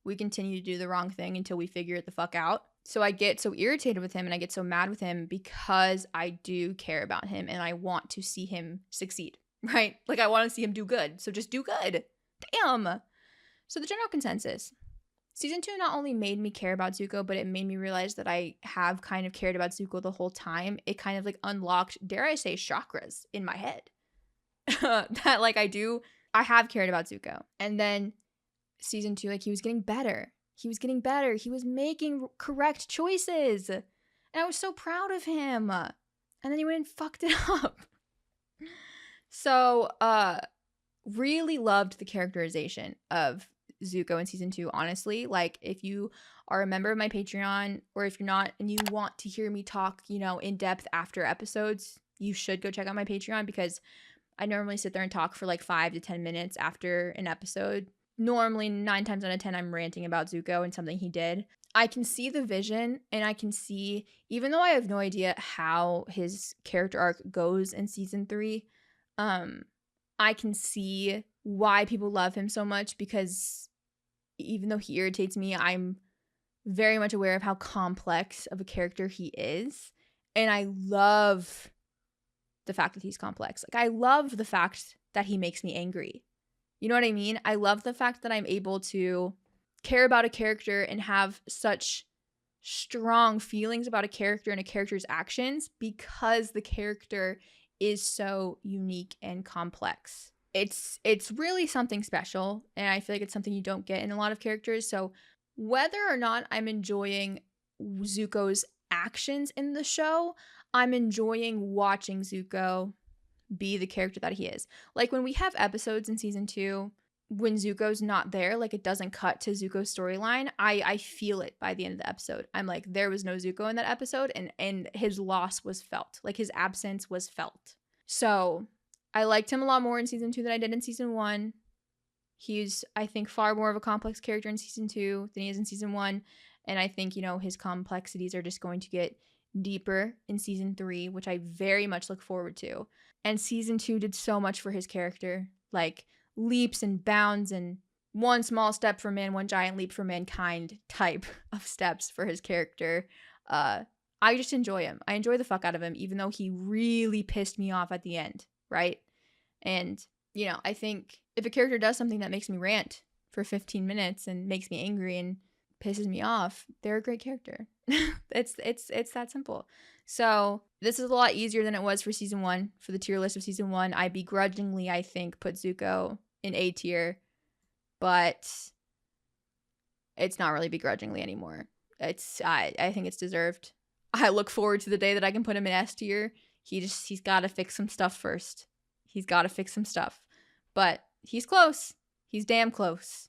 we continue to do the wrong thing until we figure it the fuck out? So I get so irritated with him and I get so mad with him because I do care about him and I want to see him succeed, right? Like I want to see him do good. So just do good. Damn. So the general consensus. Season 2 not only made me care about Zuko, but it made me realize that I have kind of cared about Zuko the whole time. It kind of like unlocked, dare I say, chakras in my head. that like I have cared about Zuko. And then season 2, like he was getting better. He was getting better. He was making correct choices. And I was so proud of him. And then he went and fucked it up. So, really loved the characterization of Zuko in season 2, honestly. Like, if you are a member of my Patreon, or if you're not and you want to hear me talk, in depth after episodes, you should go check out my Patreon, because I normally sit there and talk for like 5 to 10 minutes after an episode. Normally, 9 times out of 10, I'm ranting about Zuko and something he did. I can see the vision, and I can see, even though I have no idea how his character arc goes in season 3, I can see why people love him so much, because even though he irritates me, I'm very much aware of how complex of a character he is. And I love the fact that he's complex. Like, I love the fact that he makes me angry. You know what I mean? I love the fact that I'm able to care about a character and have such strong feelings about a character and a character's actions, because the character is so unique and complex. It's really something special, and I feel like it's something you don't get in a lot of characters. So whether or not I'm enjoying Zuko's actions in the show, I'm enjoying watching Zuko be the character that he is. Like, when we have episodes in season 2 when Zuko's not there, like, it doesn't cut to Zuko's storyline, I feel it by the end of the episode. I'm like, there was no Zuko in that episode, and his loss was felt. Like, his absence was felt. So I liked him a lot more in season 2 than I did in season 1. He's, I think, far more of a complex character in season 2 than he is in season 1. And I think, his complexities are just going to get deeper in season 3, which I very much look forward to. And season 2 did so much for his character, like leaps and bounds and one small step for man, one giant leap for mankind type of steps for his character. I just enjoy him. I enjoy the fuck out of him, even though he really pissed me off at the end, right? And, I think if a character does something that makes me rant for 15 minutes and makes me angry and pisses me off, they're a great character. It's that simple. So this is a lot easier than it was for season 1. For the tier list of season 1, I begrudgingly, I think, put Zuko in A tier, but it's not really begrudgingly anymore. I think it's deserved. I look forward to the day that I can put him in S tier. He's got to fix some stuff first. He's got to fix some stuff, but he's close. He's damn close.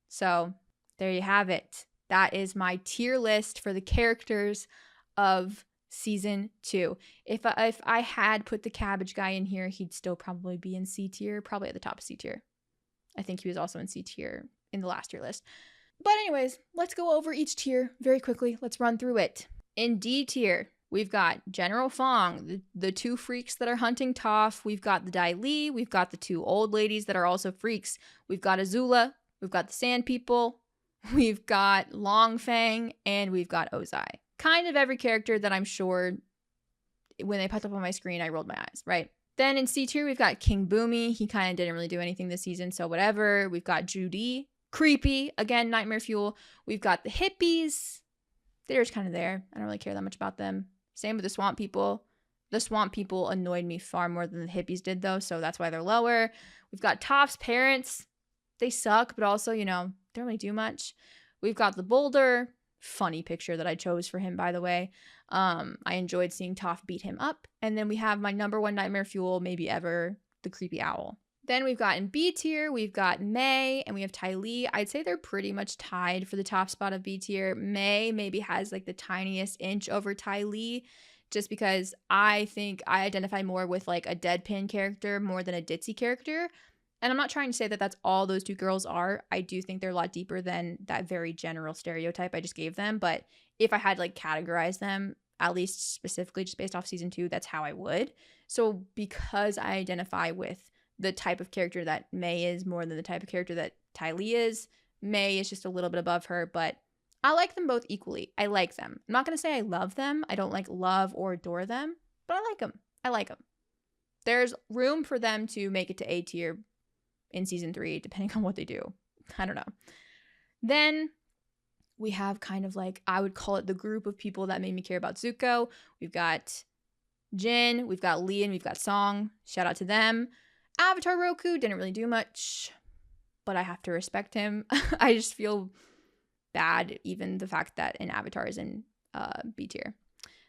So there you have it. That is my tier list for the characters of season 2. If I had put the cabbage guy in here, he'd still probably be in C tier, probably at the top of C tier. I think he was also in C tier in the last tier list. But anyways, let's go over each tier very quickly. Let's run through it. In D tier, we've got General Fong, the 2 freaks that are hunting Toph. We've got the Dai Li. We've got the 2 old ladies that are also freaks. We've got Azula. We've got the Sand People. We've got Long Fang, and we've got Ozai. Kind of every character that I'm sure when they popped up on my screen, I rolled my eyes, right? Then in C tier, we've got King Boomy. He kind of didn't really do anything this season, so whatever. We've got Judy. Creepy. Again, Nightmare Fuel. We've got the hippies. They're just kind of there. I don't really care that much about them. Same with the Swamp People. The Swamp People annoyed me far more than the hippies did, though, so that's why they're lower. We've got Toph's parents. They suck, but also, don't really do much. We've got the Boulder. Funny picture that I chose for him, by the way. I enjoyed seeing Toph beat him up. And then we have my number 1 Nightmare Fuel, maybe ever, the Creepy Owl. Then we've got in B tier, we've got May, and we have Ty Lee. I'd say they're pretty much tied for the top spot of B tier. May maybe has like the tiniest inch over Ty Lee, just because I think I identify more with like a deadpan character more than a ditzy character. And I'm not trying to say that that's all those 2 girls are. I do think they're a lot deeper than that very general stereotype I just gave them. But if I had to like categorize them, at least specifically just based off season 2, that's how I would. So because I identify with the type of character that May is more than the type of character that Ty Lee is, May is just a little bit above her, but I like them both equally. I like them. I'm not going to say I love them. I don't like love or adore them, but I like them. I like them. There's room for them to make it to A tier in season 3, depending on what they do. I don't know. Then we have kind of like, I would call it the group of people that made me care about Zuko. We've got Jin, we've got Lee, and we've got Song. Shout out to them. Avatar Roku didn't really do much, but I have to respect him. I just feel bad, even the fact that an Avatar is in B tier.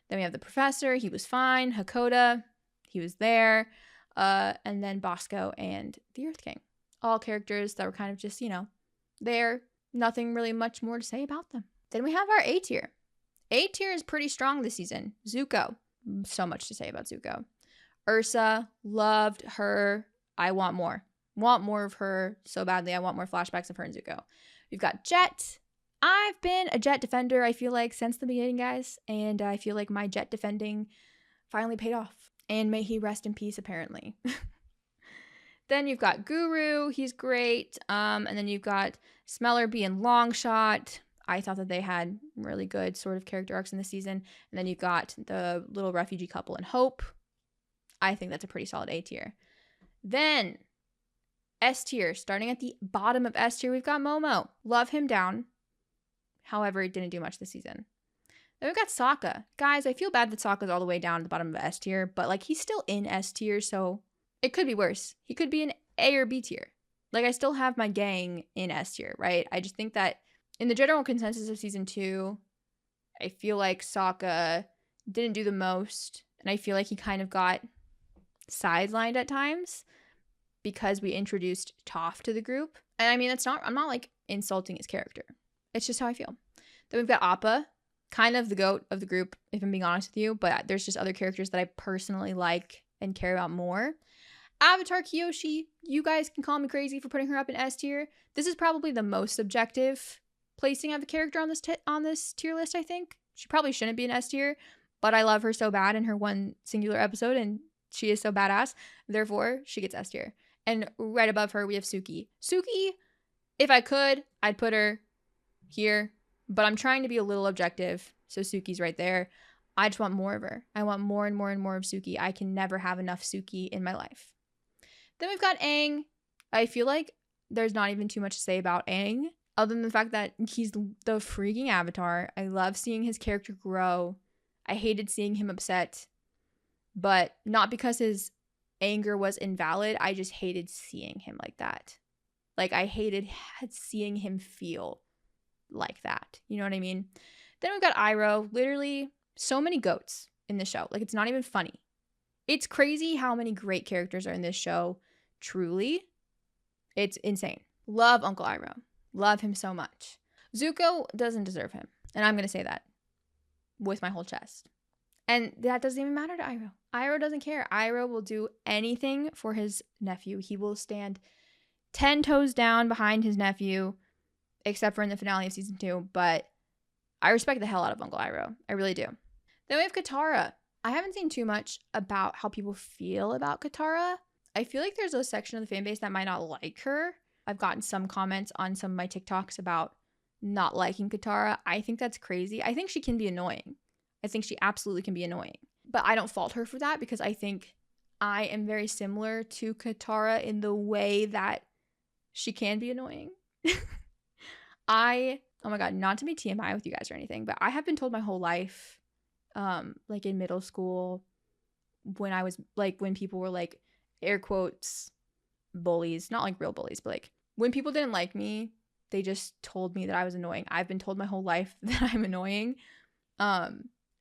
Then we have the Professor. He was fine. Hakoda, he was there. And then Bosco and the Earth King. All characters that were kind of just, there. Nothing really much more to say about them. Then we have our A tier. A tier is pretty strong this season. Zuko. So much to say about Zuko. Ursa, loved her. I want more. Want more of her so badly. I want more flashbacks of her and Zuko. We've got Jet. I've been a Jet defender, I feel like, since the beginning, guys. And I feel like my Jet defending finally paid off. And may he rest in peace, apparently. Then you've got Guru. He's great. And then you've got Smeller being Longshot. I thought that they had really good sort of character arcs in this season. And then you've got the little refugee couple in Hope. I think that's a pretty solid A tier. Then S tier. Starting at the bottom of S tier, we've got Momo. Love him down. However, it didn't do much this season. Then we've got Sokka. Guys, I feel bad that Sokka's all the way down at the bottom of S tier, but like he's still in S tier, so it could be worse. He could be an A or B tier. Like I still have my gang in S tier, right? I just think that in the general consensus of season 2, I feel like Sokka didn't do the most, and I feel like he kind of got sidelined at times because we introduced Toph to the group. And I mean, I'm not like insulting his character. It's just how I feel. Then we've got Appa, kind of the GOAT of the group, if I'm being honest with you, but there's just other characters that I personally like and care about more. Avatar Kyoshi, you guys can call me crazy for putting her up in S tier. This is probably the most subjective placing of a character on this tier list, I think. She probably shouldn't be in S tier, but I love her so bad in her one singular episode, and she is so badass. Therefore, she gets S tier. And right above her, we have Suki. Suki, if I could, I'd put her here, but I'm trying to be a little objective, so Suki's right there. I just want more of her. I want more and more and more of Suki. I can never have enough Suki in my life. Then we've got Aang. I feel like there's not even too much to say about Aang, other than the fact that he's the freaking Avatar. I love seeing his character grow. I hated seeing him upset, but not because his anger was invalid. I just hated seeing him like that. Like I hated seeing him feel like that. You know what I mean? Then we've got Iroh. Literally so many goats in the show. Like it's not even funny. It's crazy how many great characters are in this show. Truly. It's insane. Love Uncle Iroh. Love him so much. Zuko doesn't deserve him. And I'm going to say that with my whole chest. And that doesn't even matter to Iroh. Iroh doesn't care. Iroh will do anything for his nephew. He will stand 10 toes down behind his nephew, except for in the finale of season 2. But I respect the hell out of Uncle Iroh. I really do. Then we have Katara. I haven't seen too much about how people feel about Katara. I feel like there's a section of the fan base that might not like her. I've gotten some comments on some of my TikToks about not liking Katara. I think that's crazy. I think she can be annoying. I think she absolutely can be annoying. But I don't fault her for that because I think I am very similar to Katara in the way that she can be annoying. Oh my God, not to be TMI with you guys or anything, but I have been told my whole life, like in middle school, when I was like, when people were like, air quotes, bullies, not like real bullies, but like when people didn't like me, they just told me that I was annoying. I've been told my whole life that I'm annoying.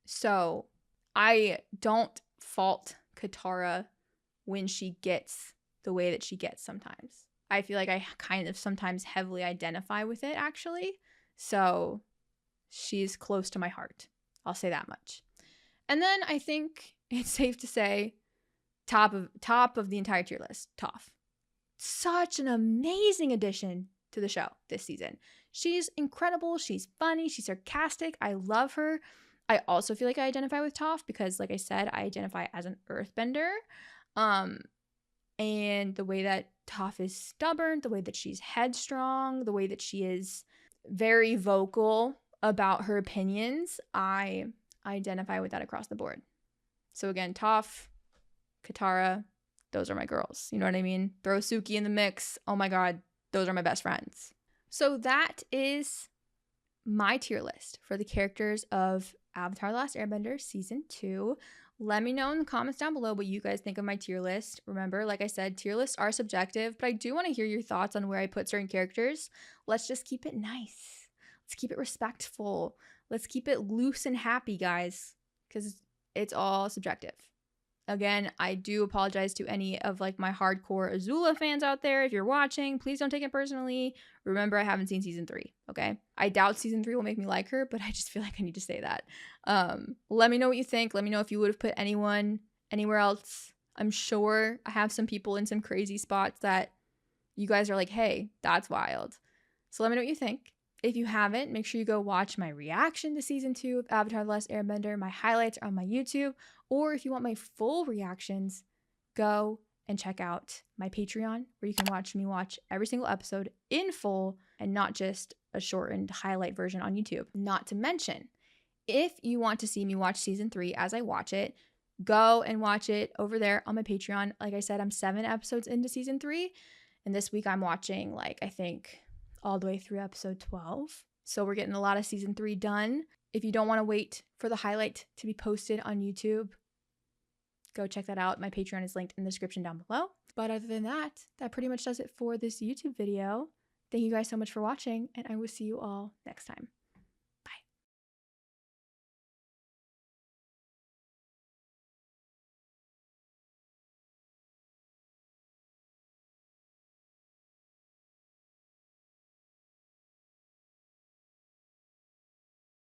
So I don't fault Katara when she gets the way that she gets sometimes. I feel like I kind of sometimes heavily identify with it, actually. So she's close to my heart. I'll say that much. And then I think it's safe to say top of the entire tier list, Toph. Such an amazing addition to the show this season. She's incredible. She's funny. She's sarcastic. I love her. I also feel like I identify with Toph because, like I said, I identify as an earthbender. And the way that Toph is stubborn, the way that she's headstrong, the way that she is very vocal about her opinions, I identify with that across the board. So again, Toph, Katara, those are my girls. You know what I mean? Throw Suki in the mix. Oh my God, those are my best friends. So that is my tier list for the characters of Avatar: Last Airbender Season 2. Let me know in the comments down below what you guys think of my tier list. Remember, like I said, tier lists are subjective, but I do want to hear your thoughts on where I put certain characters. Let's just keep it nice. Let's keep it respectful. Let's keep it loose and happy, guys, because it's all subjective. Again, I do apologize to any of like my hardcore Azula fans out there. If you're watching, please don't take it personally. Remember, I haven't seen season 3, okay? I doubt season 3 will make me like her, but I just feel like I need to say that. Let me know what you think. Let me know if you would have put anyone anywhere else. I'm sure I have some people in some crazy spots that you guys are like, hey, that's wild. So let me know what you think. If you haven't, make sure you go watch my reaction to season 2 of Avatar: The Last Airbender. My highlights are on my YouTube. Or if you want my full reactions, go and check out my Patreon, where you can watch me watch every single episode in full and not just a shortened highlight version on YouTube. Not to mention, if you want to see me watch season 3 as I watch it, go and watch it over there on my Patreon. Like I said, I'm 7 episodes into season 3. And this week I'm watching, like, I think all the way through episode 12. So we're getting a lot of season 3 done. If you don't want to wait for the highlight to be posted on YouTube, go check that out. My Patreon is linked in the description down below. But other than that, that pretty much does it for this YouTube video. Thank you guys so much for watching, and I will see you all next time.